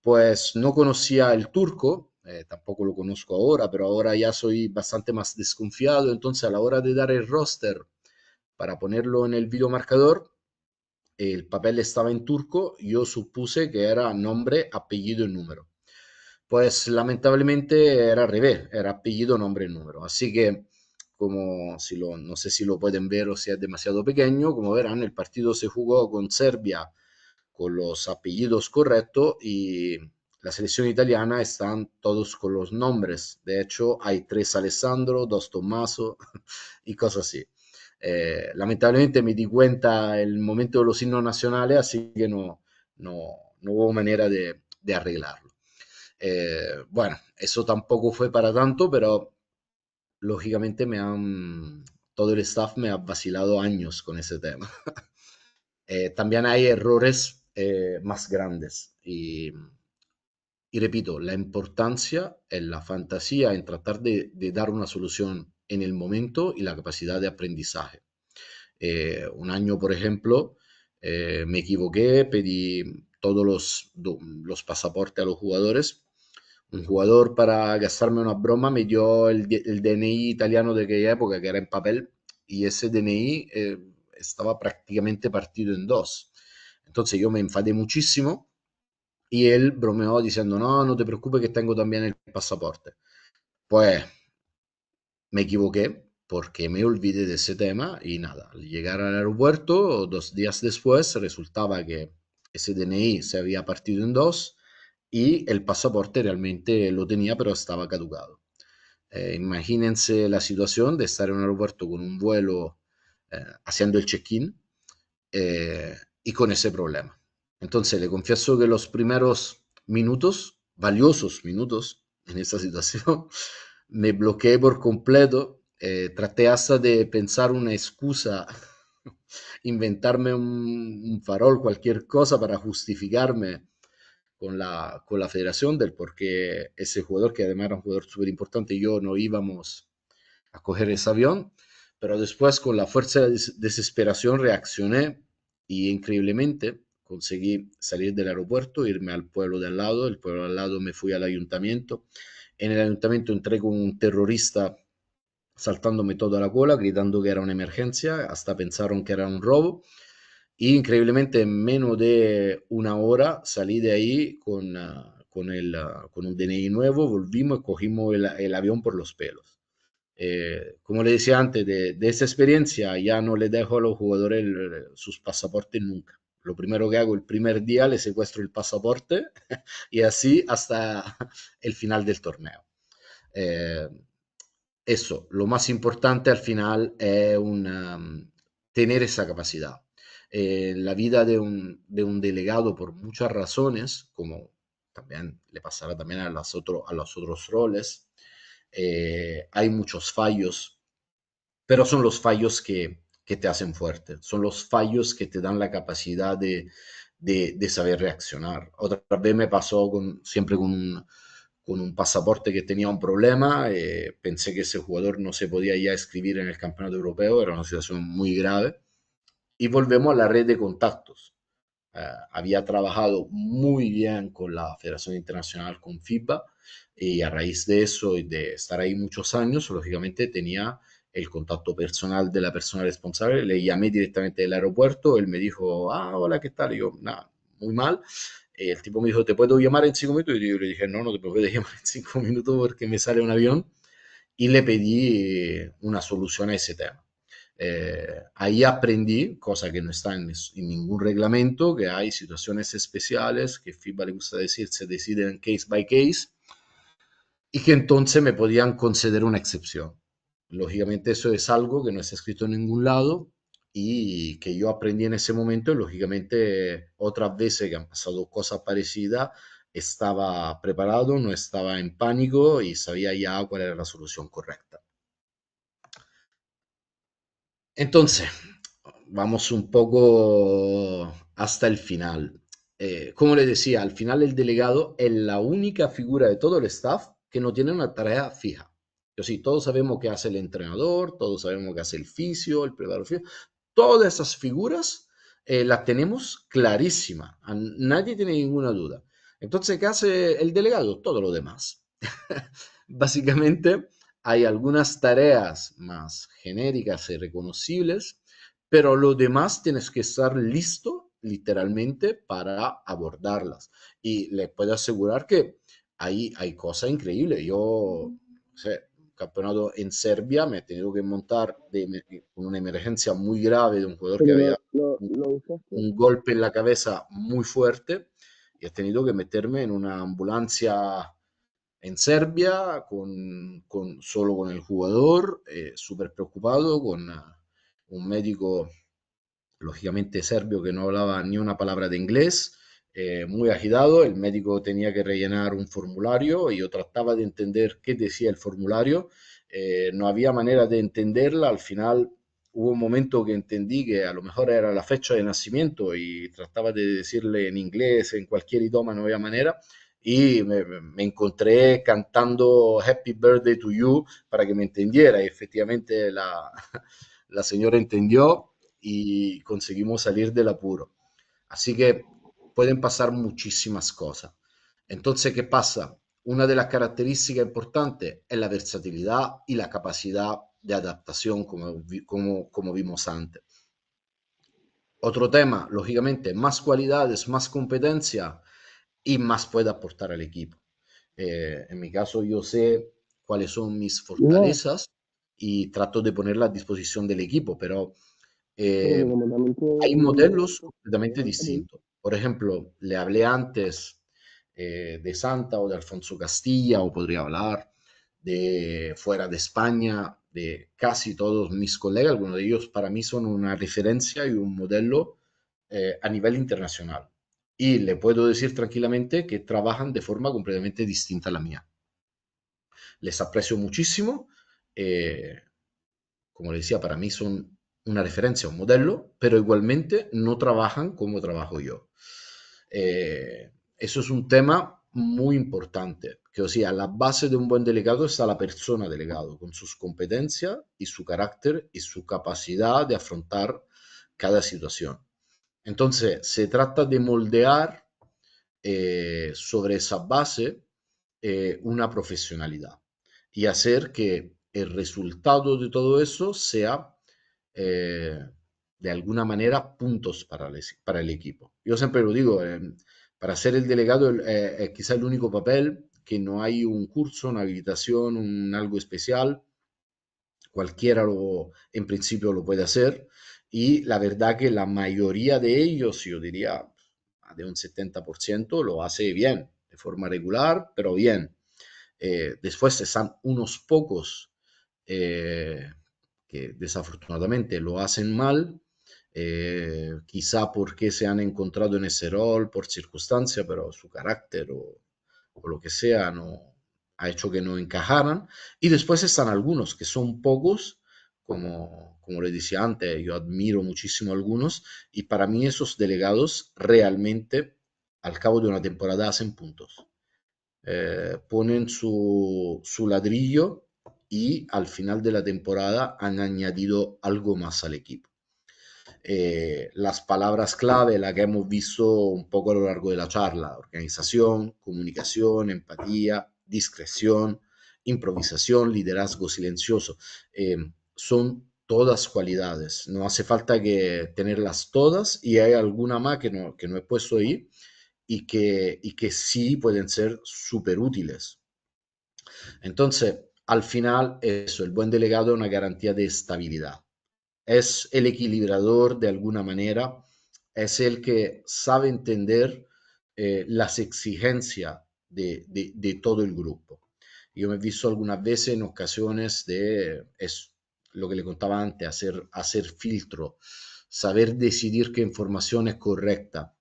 Pues no conocía el turco, tampoco lo conozco ahora, pero ahora ya soy bastante más desconfiado. Entonces, a la hora de dar el roster para ponerlo en el videomarcador, el papel estaba en turco, yo supuse que era nombre, apellido y número. Pues lamentablemente era al revés, era apellido, nombre y número. Así que, como si lo, no sé si lo pueden ver o si es demasiado pequeño, como verán, el partido se jugó con Serbia con los apellidos correctos y la selección italiana están todos con los nombres. De hecho, hay tres Alessandro, dos Tommaso y cosas así. Lamentablemente me di cuenta el momento de los himnos nacionales, así que no hubo manera de arreglarlo. Bueno, eso tampoco fue para tanto, pero lógicamente todo el staff me ha vacilado años con ese tema. También hay errores más grandes y repito, la importancia en la fantasía, en tratar de dar una solución en el momento y la capacidad de aprendizaje. Un año, por ejemplo, me equivoqué, pedí todos los pasaportes a los jugadores. Un jugador para gastarme una broma me dio el DNI italiano de aquella época, que era en papel, y ese DNI estaba prácticamente partido en dos. Entonces yo me enfadé muchísimo y él bromeó diciendo, no, no te preocupes que tengo también el pasaporte. Pues me equivoqué porque me olvidé de ese tema y nada, al llegar al aeropuerto, 2 días después, resultaba que ese DNI se había partido en dos y el pasaporte realmente lo tenía, pero estaba caducado. Imagínense la situación de estar en un aeropuerto con un vuelo haciendo el check-in y con ese problema. Entonces, le confieso que los primeros minutos, valiosos minutos en esta situación, me bloqueé por completo. Traté hasta de pensar una excusa, inventarme un farol, cualquier cosa para justificarme con la federación del por qué ese jugador, que además era un jugador súper importante, y yo no íbamos a coger ese avión, pero después con la fuerza de desesperación reaccioné y increíblemente conseguí salir del aeropuerto, irme al pueblo de al lado, el pueblo de al lado me fui al ayuntamiento, en el ayuntamiento entré con un terrorista saltándome toda la cola, gritando que era una emergencia, hasta pensaron que era un robo. Y increíblemente en menos de una hora salí de ahí con un DNI nuevo, volvimos y cogimos el avión por los pelos. Como le decía antes, de esa experiencia ya no le dejo a los jugadores sus pasaportes nunca. Lo primero que hago el primer día, le secuestro el pasaporte y así hasta el final del torneo. Eh, Eso, lo más importante al final es tener esa capacidad. La vida de un delegado, por muchas razones, como también le pasará también a los otros roles, hay muchos fallos, pero son los fallos que te hacen fuerte, son los fallos que te dan la capacidad de saber reaccionar. Otra vez me pasó siempre con un pasaporte que tenía un problema, pensé que ese jugador no se podía ya escribir en el campeonato europeo, era una situación muy grave, y volvemos a la red de contactos. Había trabajado muy bien con la Federación Internacional, con FIBA, y a raíz de eso y de estar ahí muchos años, lógicamente tenía el contacto personal de la persona responsable, le llamé directamente del aeropuerto, él me dijo, ah, hola, ¿qué tal? Y yo, nada, muy mal. El tipo me dijo, ¿te puedo llamar en 5 minutos? Y yo le dije, no, no te puedo llamar en 5 minutos porque me sale un avión. Y le pedí una solución a ese tema. Ahí aprendí, cosa que no está en ningún reglamento, que hay situaciones especiales que FIBA le gusta decir, se deciden case by case, y que entonces me podían conceder una excepción. Lógicamente eso es algo que no está escrito en ningún lado y que yo aprendí en ese momento y lógicamente otras veces que han pasado cosas parecidas estaba preparado, no estaba en pánico y sabía ya cuál era la solución correcta. Entonces, vamos un poco hasta el final. Como les decía, al final el delegado es la única figura de todo el staff que no tiene una tarea fija. Yo sí, todos sabemos qué hace el entrenador, todos sabemos qué hace el fisio, el preparador físico. Todas esas figuras las tenemos clarísimas. Nadie tiene ninguna duda. Entonces, ¿qué hace el delegado? Todo lo demás. Básicamente, hay algunas tareas más genéricas y reconocibles, pero lo demás tienes que estar listo literalmente para abordarlas. Y les puedo asegurar que hay cosas increíbles. Yo, o sea, campeonato en Serbia, me he tenido que montar con una emergencia muy grave de un jugador que Pero había un, lo usaste. un golpe en la cabeza muy fuerte y he tenido que meterme en una ambulancia en Serbia, solo con el jugador, súper preocupado, con un médico, lógicamente serbio, que no hablaba ni una palabra de inglés, muy agitado. El médico tenía que rellenar un formulario y yo trataba de entender qué decía el formulario. No había manera de entenderla. Al final hubo un momento que entendí que a lo mejor era la fecha de nacimiento y trataba de decirle en inglés, en cualquier idioma, no había manera. Y me encontré cantando Happy Birthday to You para que me entendiera. Y efectivamente la señora entendió y conseguimos salir del apuro. Así que pueden pasar muchísimas cosas. Entonces, ¿qué pasa? Una de las características importantes es la versatilidad y la capacidad de adaptación, como vimos antes. Otro tema, lógicamente, más cualidades, más competencia y más puede aportar al equipo. En mi caso, yo sé cuáles son mis No, fortalezas y trato de ponerlas a disposición del equipo, pero pero eh, como también hay tiene modelos lineamientos completamente también. distintos. Por ejemplo, le hablé antes de Santa o de Alfonso Castilla, o podría hablar de fuera de España, de casi todos mis colegas. Algunos de ellos para mí son una referencia y un modelo a nivel internacional. Y le puedo decir tranquilamente que trabajan de forma completamente distinta a la mía. Les aprecio muchísimo. Eh, como le decía, para mí son una referencia, un modelo, pero igualmente no trabajan como trabajo yo. Eso es un tema muy importante, que o sea, a la base de un buen delegado está la persona delegado, con sus competencias y su carácter y su capacidad de afrontar cada situación. Entonces, se trata de moldear sobre esa base una profesionalidad y hacer que el resultado de todo eso sea eh, de alguna manera puntos para el equipo. Yo siempre lo digo, para ser el delegado es quizá el único papel que no hay un curso, una habilitación, un algo especial, cualquiera en principio lo puede hacer y la verdad que la mayoría de ellos, yo diría de un 70%, lo hace bien, de forma regular, pero bien. Después están unos pocos eh, que desafortunadamente lo hacen mal, quizá porque se han encontrado en ese rol por circunstancia, pero su carácter o lo que sea no ha hecho que no encajaran. Y después están algunos que son pocos, como le decía antes, yo admiro muchísimo a algunos y para mí esos delegados realmente al cabo de una temporada hacen puntos. Ponen su ladrillo y al final de la temporada han añadido algo más al equipo. Las palabras clave, la que hemos visto un poco a lo largo de la charla: organización, comunicación, empatía, discreción, improvisación, liderazgo silencioso. son todas cualidades. No hace falta que tenerlas todas y hay alguna más que no he puesto ahí y que sí pueden ser súper útiles. Entonces, al final, eso, el buen delegado es una garantía de estabilidad. Es el equilibrador de alguna manera, es el que sabe entender las exigencias de todo el grupo. Yo me he visto algunas veces en ocasiones de es lo que le contaba antes, hacer filtro, saber decidir qué información es correcta,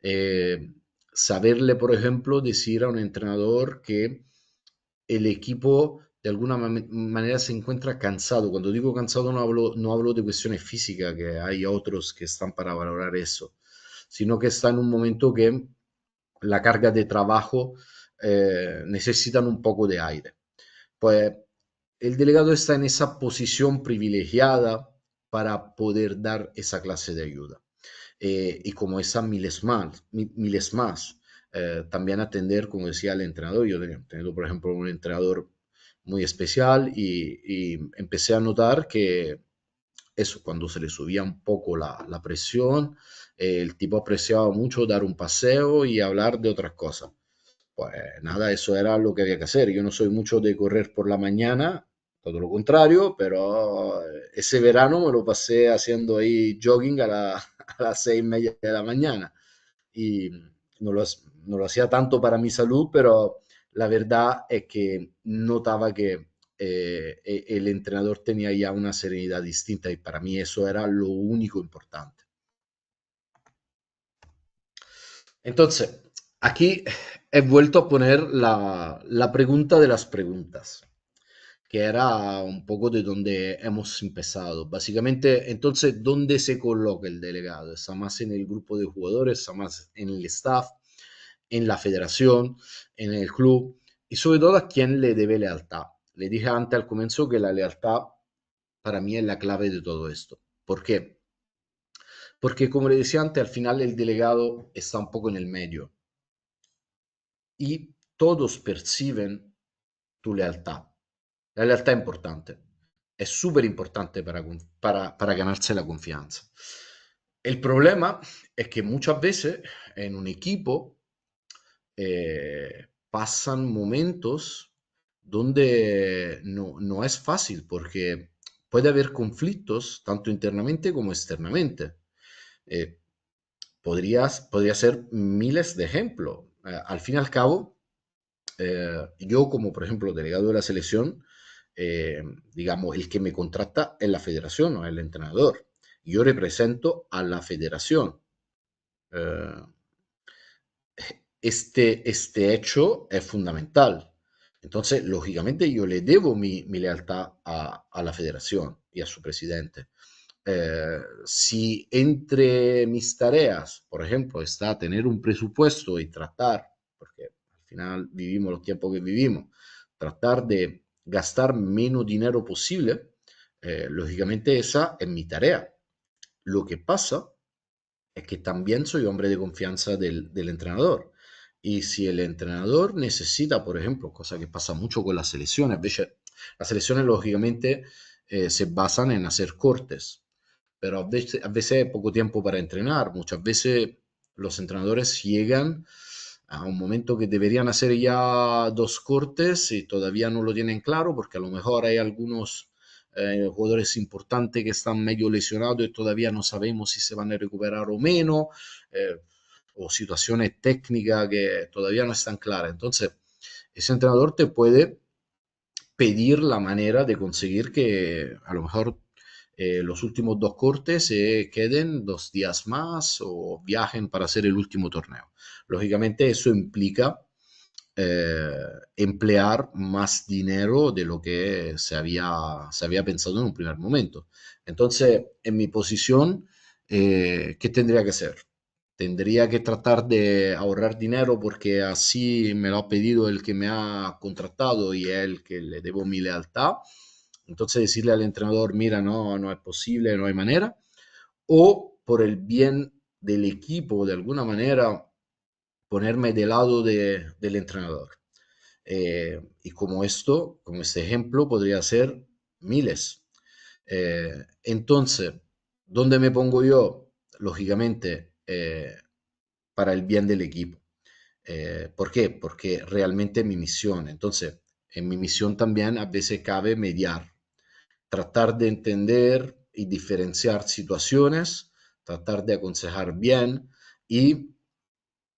eh, saberle, por ejemplo, decir a un entrenador que el equipo de alguna manera se encuentra cansado. Cuando digo cansado no hablo de cuestiones físicas, que hay otros que están para valorar eso, sino que está en un momento que la carga de trabajo necesitan un poco de aire. Pues el delegado está en esa posición privilegiada para poder dar esa clase de ayuda. Y como esa miles más. También atender, como decía el entrenador, yo he tenido, por ejemplo, un entrenador muy especial y empecé a notar que eso, cuando se le subía un poco la presión, el tipo apreciaba mucho dar un paseo y hablar de otras cosas. Pues nada, eso era lo que había que hacer. Yo no soy mucho de correr por la mañana, todo lo contrario, pero ese verano me lo pasé haciendo ahí jogging a las 6:30 de la mañana. Y no lo hacía tanto para mi salud, pero la verdad es que notaba que el entrenador tenía ya una serenidad distinta y para mí eso era lo único importante. Entonces, aquí he vuelto a poner la pregunta de las preguntas, que era un poco de donde hemos empezado. Básicamente, entonces, ¿dónde se coloca el delegado? ¿Está más en el grupo de jugadores? ¿Está más en el staff? ¿En la federación? ¿En el club? Y sobre todo, ¿a quién le debe lealtad? Le dije antes al comienzo que la lealtad para mí es la clave de todo esto. ¿Por qué? Porque como le decía antes, al final el delegado está un poco en el medio y todos perciben tu lealtad. La lealtad es importante, es súper importante para ganarse la confianza. El problema es que muchas veces en un equipo pasan momentos donde no es fácil porque puede haber conflictos tanto internamente como externamente. Eh, podría ser miles de ejemplos. Al fin y al cabo, yo como por ejemplo delegado de la selección, eh, digamos, el que me contrata es la federación, no es el entrenador. Yo represento a la federación. Eh, este hecho es fundamental. Entonces, lógicamente, yo le debo mi lealtad a la federación y a su presidente. Si entre mis tareas, por ejemplo, está tener un presupuesto y tratar, porque al final vivimos los tiempos que vivimos, tratar de gastar menos dinero posible, lógicamente esa es mi tarea. Lo que pasa es que también soy hombre de confianza del entrenador. Y si el entrenador necesita, por ejemplo, cosa que pasa mucho con las selecciones lógicamente se basan en hacer cortes, pero a veces hay poco tiempo para entrenar. Muchas veces los entrenadores llegan a un momento que deberían hacer ya dos cortes y todavía no lo tienen claro porque a lo mejor hay algunos jugadores importantes que están medio lesionados y todavía no sabemos si se van a recuperar o menos, eh, o situaciones técnicas que todavía no están claras. Entonces, ese entrenador te puede pedir la manera de conseguir que a lo mejor los últimos dos cortes se queden 2 días más o viajen para hacer el último torneo. Lógicamente eso implica eh, emplear más dinero de lo que se había pensado en un primer momento. Entonces, en mi posición, ¿qué tendría que hacer? Tendría que tratar de ahorrar dinero porque así me lo ha pedido el que me ha contratado y es el que le debo mi lealtad. Entonces decirle al entrenador, mira, no es posible, no hay manera. O por el bien del equipo, de alguna manera, ponerme del lado del entrenador. Y como esto, como este ejemplo, podría ser miles. Entonces, ¿dónde me pongo yo? Lógicamente, para el bien del equipo. ¿Por qué? Porque realmente es mi misión. Entonces, en mi misión también a veces cabe mediar, tratar de entender y diferenciar situaciones, tratar de aconsejar bien y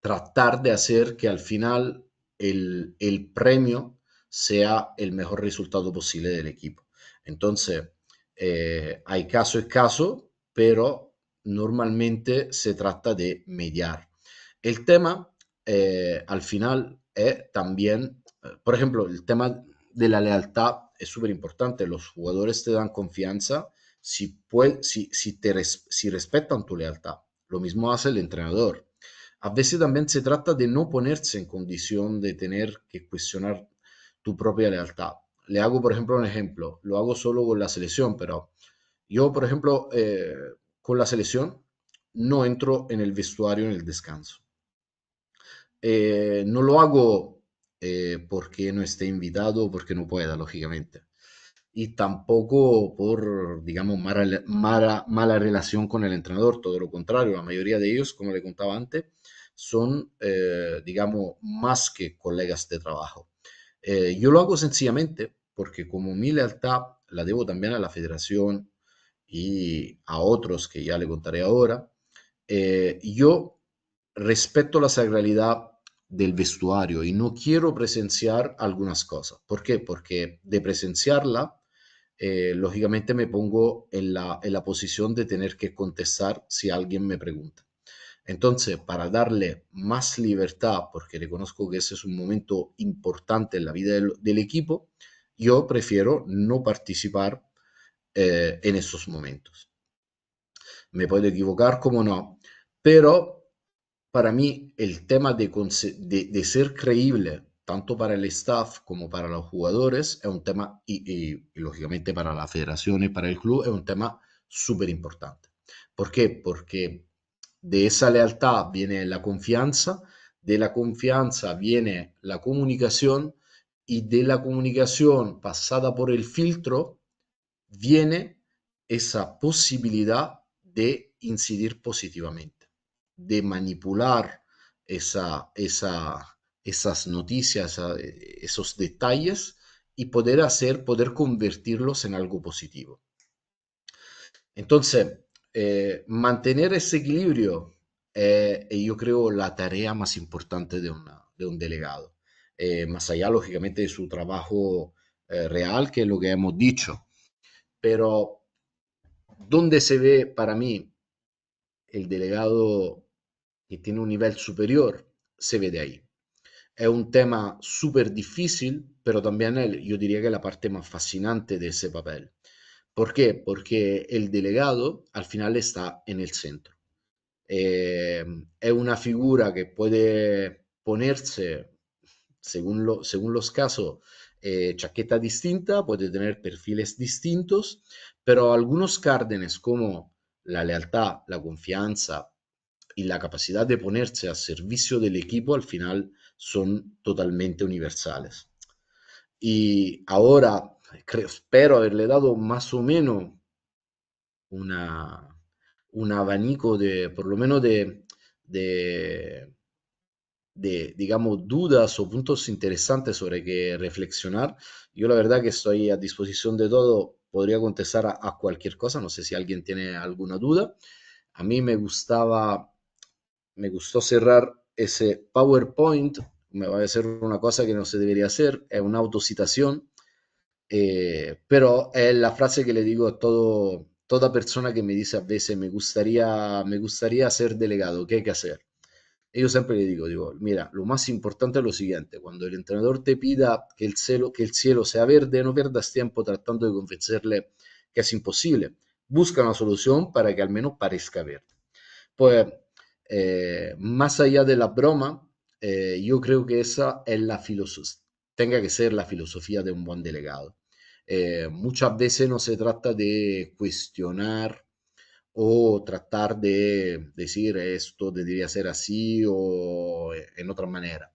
tratar de hacer que al final el premio sea el mejor resultado posible del equipo. Entonces, hay caso es caso, pero normalmente se trata de mediar. El tema, al final, es también, por ejemplo, el tema de la lealtad es súper importante. Los jugadores te dan confianza si respetan tu lealtad. Lo mismo hace el entrenador. A veces también se trata de no ponerse en condición de tener que cuestionar tu propia lealtad. Le hago, por ejemplo, un ejemplo. Lo hago solo con la selección, pero yo, por ejemplo, con la selección no entro en el vestuario en el descanso. No lo hago porque no esté invitado o porque no pueda, lógicamente. Y tampoco por, digamos, mala relación con el entrenador, todo lo contrario, la mayoría de ellos, como le contaba antes, son, digamos, más que colegas de trabajo. Yo lo hago sencillamente porque como mi lealtad la debo también a la federación y a otros que ya le contaré ahora, yo respeto la sagralidad del vestuario y no quiero presenciar algunas cosas. ¿Por qué? Porque de presenciarla, lógicamente me pongo en la posición de tener que contestar si alguien me pregunta. Entonces, para darle más libertad, porque reconozco que ese es un momento importante en la vida del equipo, yo prefiero no participar en esos momentos. Me puedo equivocar, como no, pero para mí el tema de ser creíble, tanto para el staff como para los jugadores, es un tema, y lógicamente para la federación y para el club, es un tema súper importante. ¿Por qué? Porque de esa lealtad viene la confianza, de la confianza viene la comunicación y de la comunicación pasada por el filtro viene esa posibilidad de incidir positivamente, de manipular esas noticias, esos detalles y poder convertirlos en algo positivo. Entonces, mantener ese equilibrio yo creo la tarea más importante de un delegado. Más allá, lógicamente, de su trabajo real, que es lo que hemos dicho. Pero donde se ve para mí el delegado que tiene un nivel superior, se ve de ahí. Es un tema súper difícil, pero también yo diría que es la parte más fascinante de ese papel. ¿Por qué? Porque el delegado al final está en el centro. Es una figura que puede ponerse, según los casos, chaqueta distinta, puede tener perfiles distintos, pero algunos cárdenes como la lealtad, la confianza y la capacidad de ponerse a servicio del equipo al final son totalmente universales. Y ahora espero haberle dado más o menos una, un abanico de, por lo menos de, digamos, dudas o puntos interesantes sobre que reflexionar. Yo la verdad que estoy a disposición de todo, podría contestar a cualquier cosa, no sé si alguien tiene alguna duda. A mí me gustó cerrar ese PowerPoint, me va a hacer una cosa que no se debería hacer, es una autocitación, pero es la frase que le digo a toda persona que me dice a veces, me gustaría ser delegado, ¿qué hay que hacer? Y yo siempre le digo, mira, lo más importante es lo siguiente, cuando el entrenador te pida que el cielo sea verde, no pierdas tiempo tratando de convencerle que es imposible. Busca una solución para que al menos parezca verde. Pues, más allá de la broma, yo creo que esa es la filosofía, tenga que ser la filosofía de un buen delegado. Muchas veces no se trata de cuestionar o tratar de decir esto debería ser así o en otra manera.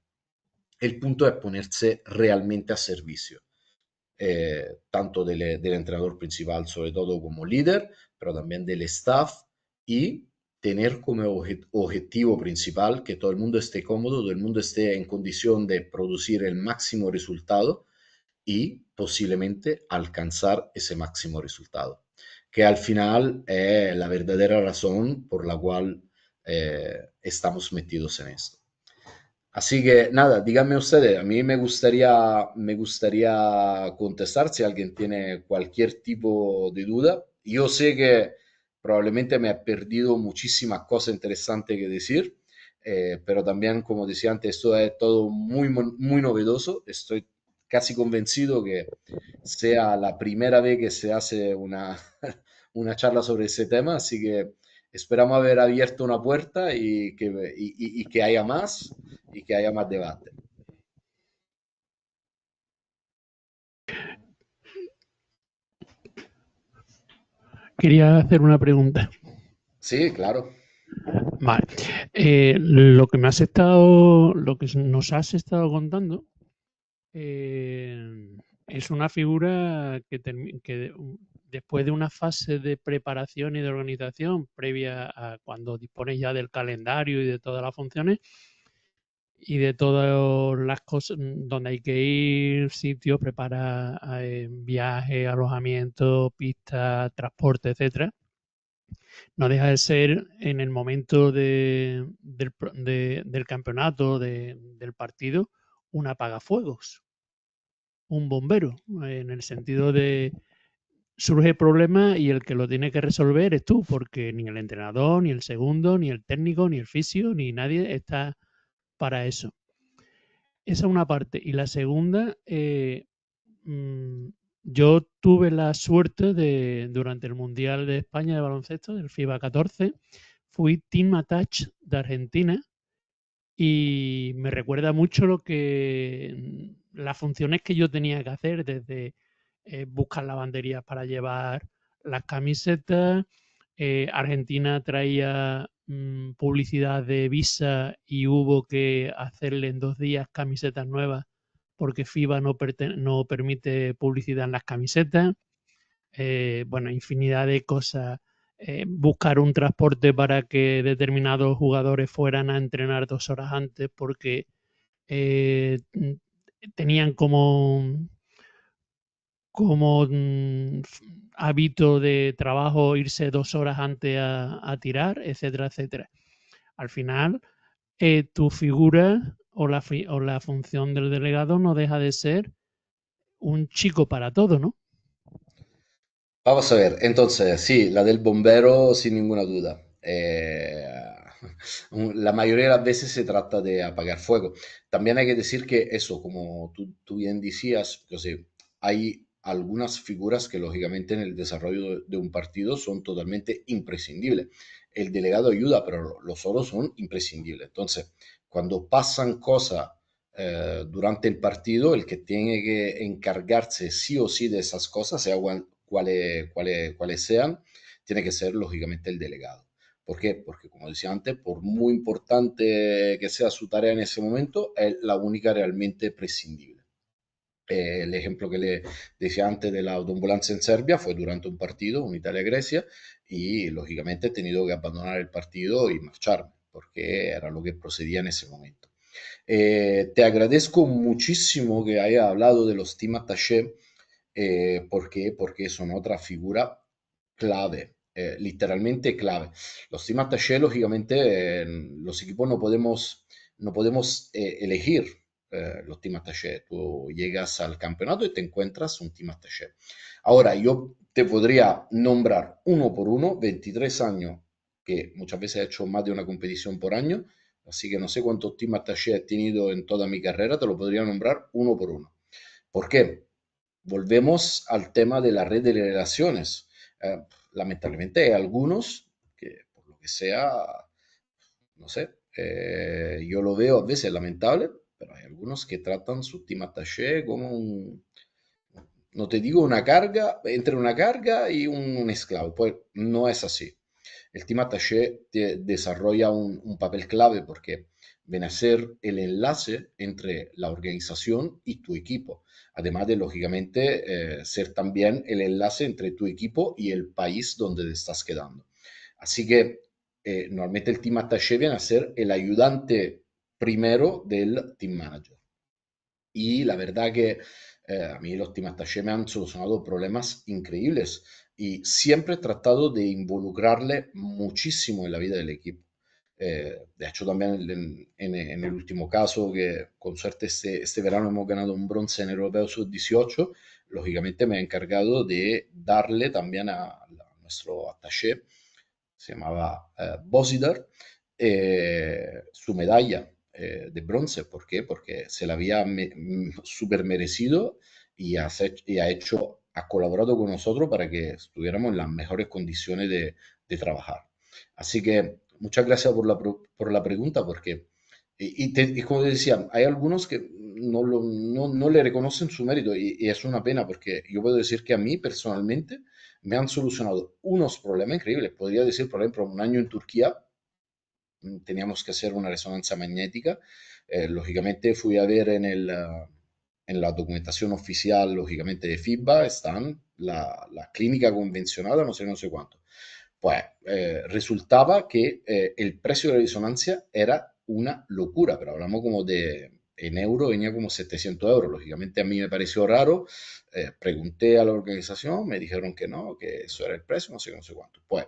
El punto es ponerse realmente a servicio. tanto del entrenador principal, sobre todo como líder, pero también del staff y tener como objetivo principal que todo el mundo esté cómodo, todo el mundo esté en condición de producir el máximo resultado y posiblemente alcanzar ese máximo resultado, que al final es la verdadera razón por la cual estamos metidos en esto. Así que nada, díganme ustedes, a mí me gustaría contestar si alguien tiene cualquier tipo de duda. Yo sé que probablemente me he perdido muchísimas cosas interesantes que decir, pero también, como decía antes, esto es todo muy novedoso. Estoy casi convencido que sea la primera vez que se hace una charla sobre ese tema, así que esperamos haber abierto una puerta y que haya más y que haya más debate. Quería hacer una pregunta. Sí, claro. Vale. Lo que nos has estado contando, es una figura que después de una fase de preparación y de organización previa a cuando dispones ya del calendario y de todas las funciones y de todas las cosas donde hay que ir, sitios, preparar viaje, alojamiento, pistas, transporte, etcétera, no deja de ser en el momento del campeonato, del partido, un apagafuegos, un bombero, en el sentido de surge problema y el que lo tiene que resolver es tú, porque ni el entrenador, ni el segundo, ni el técnico, ni el fisio, ni nadie está para eso. Esa es una parte. Y la segunda, mmm, yo tuve la suerte durante el Mundial de España de baloncesto, del FIBA 14, fui team attach de Argentina y me recuerda mucho las funciones que yo tenía que hacer, desde buscar lavanderías para llevar las camisetas. Argentina traía publicidad de Visa y hubo que hacerle en 2 días camisetas nuevas porque FIBA no permite publicidad en las camisetas. Bueno, infinidad de cosas. Buscar un transporte para que determinados jugadores fueran a entrenar 2 horas antes porque eh, tenían como hábito de trabajo irse 2 horas antes a tirar, etcétera, etcétera. Al final, tu figura o la función del delegado no deja de ser un chico para todo, ¿no? Vamos a ver, entonces, sí, la del bombero sin ninguna duda. La mayoría de las veces se trata de apagar fuego. También hay que decir que eso, como tú bien decías, yo sé, hay algunas figuras que lógicamente en el desarrollo de un partido son totalmente imprescindibles. El delegado ayuda, pero los otros son imprescindibles. Entonces, cuando pasan cosas durante el partido, el que tiene que encargarse sí o sí de esas cosas, sea cuales sean, tiene que ser lógicamente el delegado. ¿Por qué? Porque como decía antes, por muy importante que sea su tarea en ese momento, es la única realmente prescindible. El ejemplo que le decía antes de la autoambulancia en Serbia fue durante un partido, un Italia-Grecia, y lógicamente he tenido que abandonar el partido y marcharme, porque era lo que procedía en ese momento. Te agradezco muchísimo que haya hablado de los team attaché. ¿Por qué? Porque son otra figura clave, literalmente clave. Los team attaché, lógicamente, los equipos no podemos elegir los team attaché. Tú llegas al campeonato y te encuentras un team attaché. Ahora, yo te podría nombrar uno por uno, 23 años, que muchas veces he hecho más de una competición por año, así que no sé cuántos team attaché he tenido en toda mi carrera, te lo podría nombrar uno por uno. ¿Por qué? Volvemos al tema de la red de relaciones. Lamentablemente hay algunos que, por lo que sea, no sé, yo lo veo a veces lamentable, pero hay algunos que tratan su team attaché como no te digo una carga, entre una carga y un esclavo, pues no es así. El team attaché desarrolla un papel clave porque viene a ser el enlace entre la organización y tu equipo, además de, lógicamente, ser también el enlace entre tu equipo y el país donde te estás quedando. Así que normalmente el team attaché viene a ser el ayudante primero del team manager. Y la verdad que a mí los team attaché me han solucionado problemas increíbles y siempre he tratado de involucrarle muchísimo en la vida del equipo. De hecho, también en el último caso, que con suerte este verano hemos ganado un bronce en el Europeo Sub-18, lógicamente me he encargado de darle también a nuestro attaché, se llamaba Bosidar, su medalla de bronce. ¿Por qué? Porque se la había súper merecido y ha colaborado con nosotros para que estuviéramos en las mejores condiciones de trabajar. Así que muchas gracias por la pregunta, porque, y como decía, hay algunos que no le reconocen su mérito y es una pena, porque yo puedo decir que a mí personalmente me han solucionado unos problemas increíbles. Podría decir, por ejemplo, un año en Turquía teníamos que hacer una resonancia magnética. Lógicamente fui a ver en la documentación oficial, lógicamente de FIBA, están la clínica convencionada, no sé cuánto. Pues resultaba que el precio de la resonancia era una locura, pero hablamos como en euro venía como 700 euros. Lógicamente a mí me pareció raro, pregunté a la organización, me dijeron que no, que eso era el precio, no sé cuánto. Pues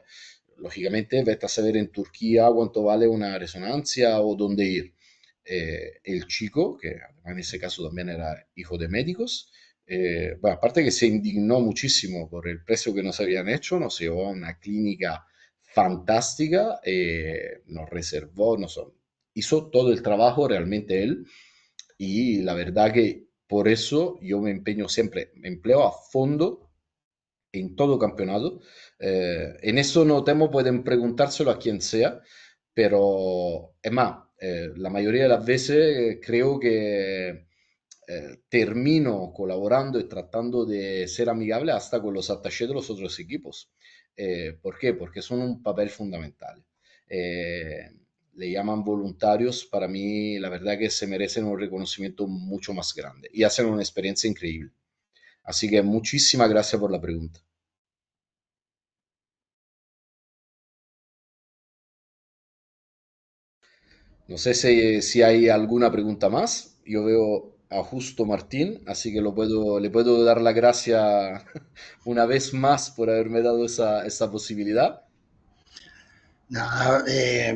lógicamente vete a saber en Turquía cuánto vale una resonancia o dónde ir. El chico, que además en ese caso también era hijo de médicos, bueno, aparte que se indignó muchísimo por el precio que nos habían hecho, nos llevó a una clínica fantástica, nos reservó, hizo todo el trabajo realmente él, y la verdad que por eso yo me empeño siempre, me empleo a fondo en todo campeonato. En eso no temo, pueden preguntárselo a quien sea, pero es más, la mayoría de las veces creo que termino colaborando y tratando de ser amigable hasta con los attachés de los otros equipos. ¿Por qué? Porque son un papel fundamental. Eh, Le llaman voluntarios, para mí la verdad que se merecen un reconocimiento mucho más grande y hacen una experiencia increíble. Así que muchísimas gracias por la pregunta. No sé si hay alguna pregunta más. Yo veo a Justo Martín, así que le puedo dar la gracia una vez más por haberme dado esa posibilidad. Nada,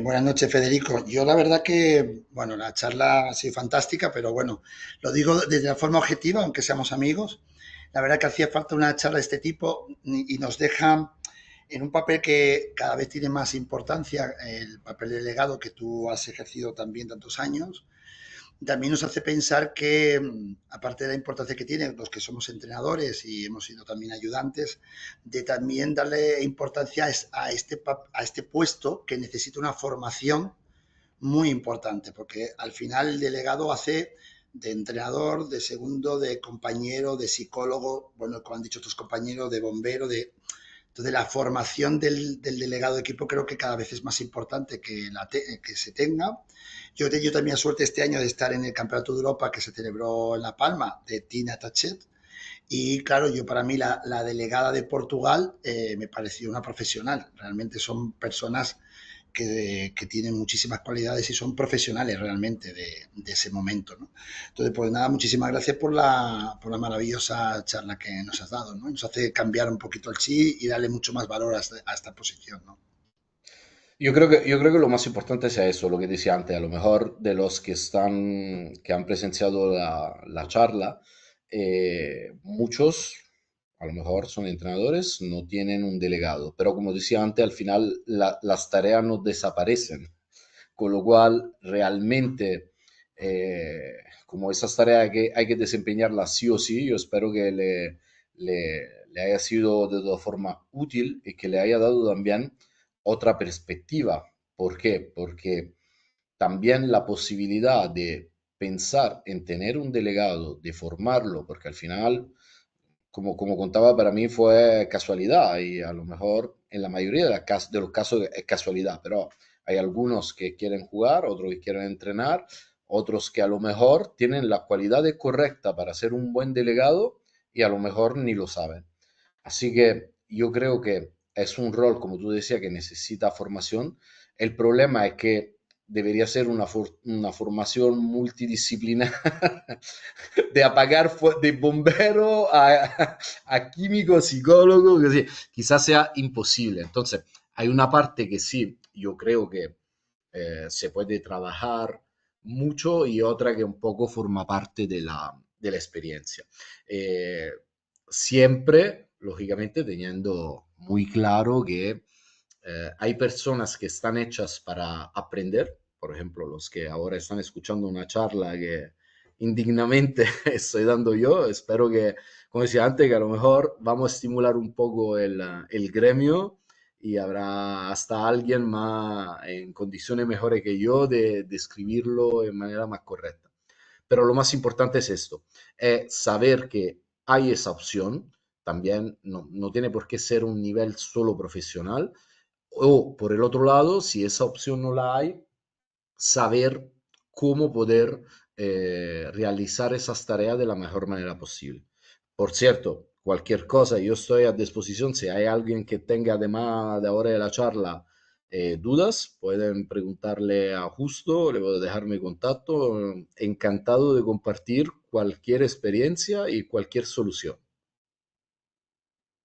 buenas noches, Federico. Yo la verdad que, bueno, la charla ha sido fantástica, pero bueno, lo digo desde la forma objetiva, aunque seamos amigos. La verdad que hacía falta una charla de este tipo y nos deja en un papel que cada vez tiene más importancia, el papel de delegado que tú has ejercido también tantos años. También nos hace pensar que, aparte de la importancia que tiene los que somos entrenadores y hemos sido también ayudantes, de también darle importancia a este puesto que necesita una formación muy importante, porque al final el delegado hace de entrenador, de segundo, de compañero, de psicólogo, bueno, como han dicho tus compañeros, de bombero, de... Entonces, la formación del delegado de equipo creo que cada vez es más importante que se tenga. Yo he tenido también la suerte este año de estar en el Campeonato de Europa que se celebró en La Palma de Tina Tachet. Y claro, yo para mí la delegada de Portugal me pareció una profesional. Realmente son personas que tienen muchísimas cualidades y son profesionales realmente de ese momento, ¿no? Entonces, pues nada, muchísimas gracias por la maravillosa charla que nos has dado, ¿no? Nos hace cambiar un poquito el chi y darle mucho más valor a esta posición, ¿no? Yo creo que lo más importante sea eso, lo que decía antes, a lo mejor de los que han presenciado la charla, muchos a lo mejor son entrenadores, no tienen un delegado, pero como decía antes, al final las tareas no desaparecen, con lo cual realmente como esas tareas que hay que desempeñarlas sí o sí, yo espero que le haya sido de todas formas útil y que le haya dado también otra perspectiva. ¿Por qué? Porque también la posibilidad de pensar en tener un delegado, de formarlo, porque al final, como contaba, para mí fue casualidad y a lo mejor en la mayoría de los casos es casualidad, pero Hay algunos que quieren jugar, otros que quieren entrenar, otros que a lo mejor tienen la cualidad correcta para ser un buen delegado y a lo mejor ni lo saben. Así que yo creo que es un rol, como tú decías, que necesita formación. El problema es que debería ser una formación multidisciplinar de apagar de bombero a químico, psicólogo, que sí, quizás sea imposible. Entonces, hay una parte que sí, yo creo que se puede trabajar mucho y otra que un poco forma parte de la experiencia. Eh, Siempre, lógicamente, teniendo muy claro que hay personas que están hechas para aprender, por ejemplo, los que ahora están escuchando una charla que indignamente estoy dando yo, espero que, como decía antes, que a lo mejor vamos a estimular un poco el gremio y habrá hasta alguien más en condiciones mejores que yo de escribirlo de manera más correcta. Pero lo más importante es esto, es saber que hay esa opción, también no tiene por qué ser un nivel solo profesional, o por el otro lado, si esa opción no la hay, saber cómo poder realizar esas tareas de la mejor manera posible. Por cierto, cualquier cosa, yo estoy a disposición. Si hay alguien que tenga, además de ahora de la charla, dudas, pueden preguntarle a Justo, le voy a dejar mi contacto. Encantado de compartir cualquier experiencia y cualquier solución.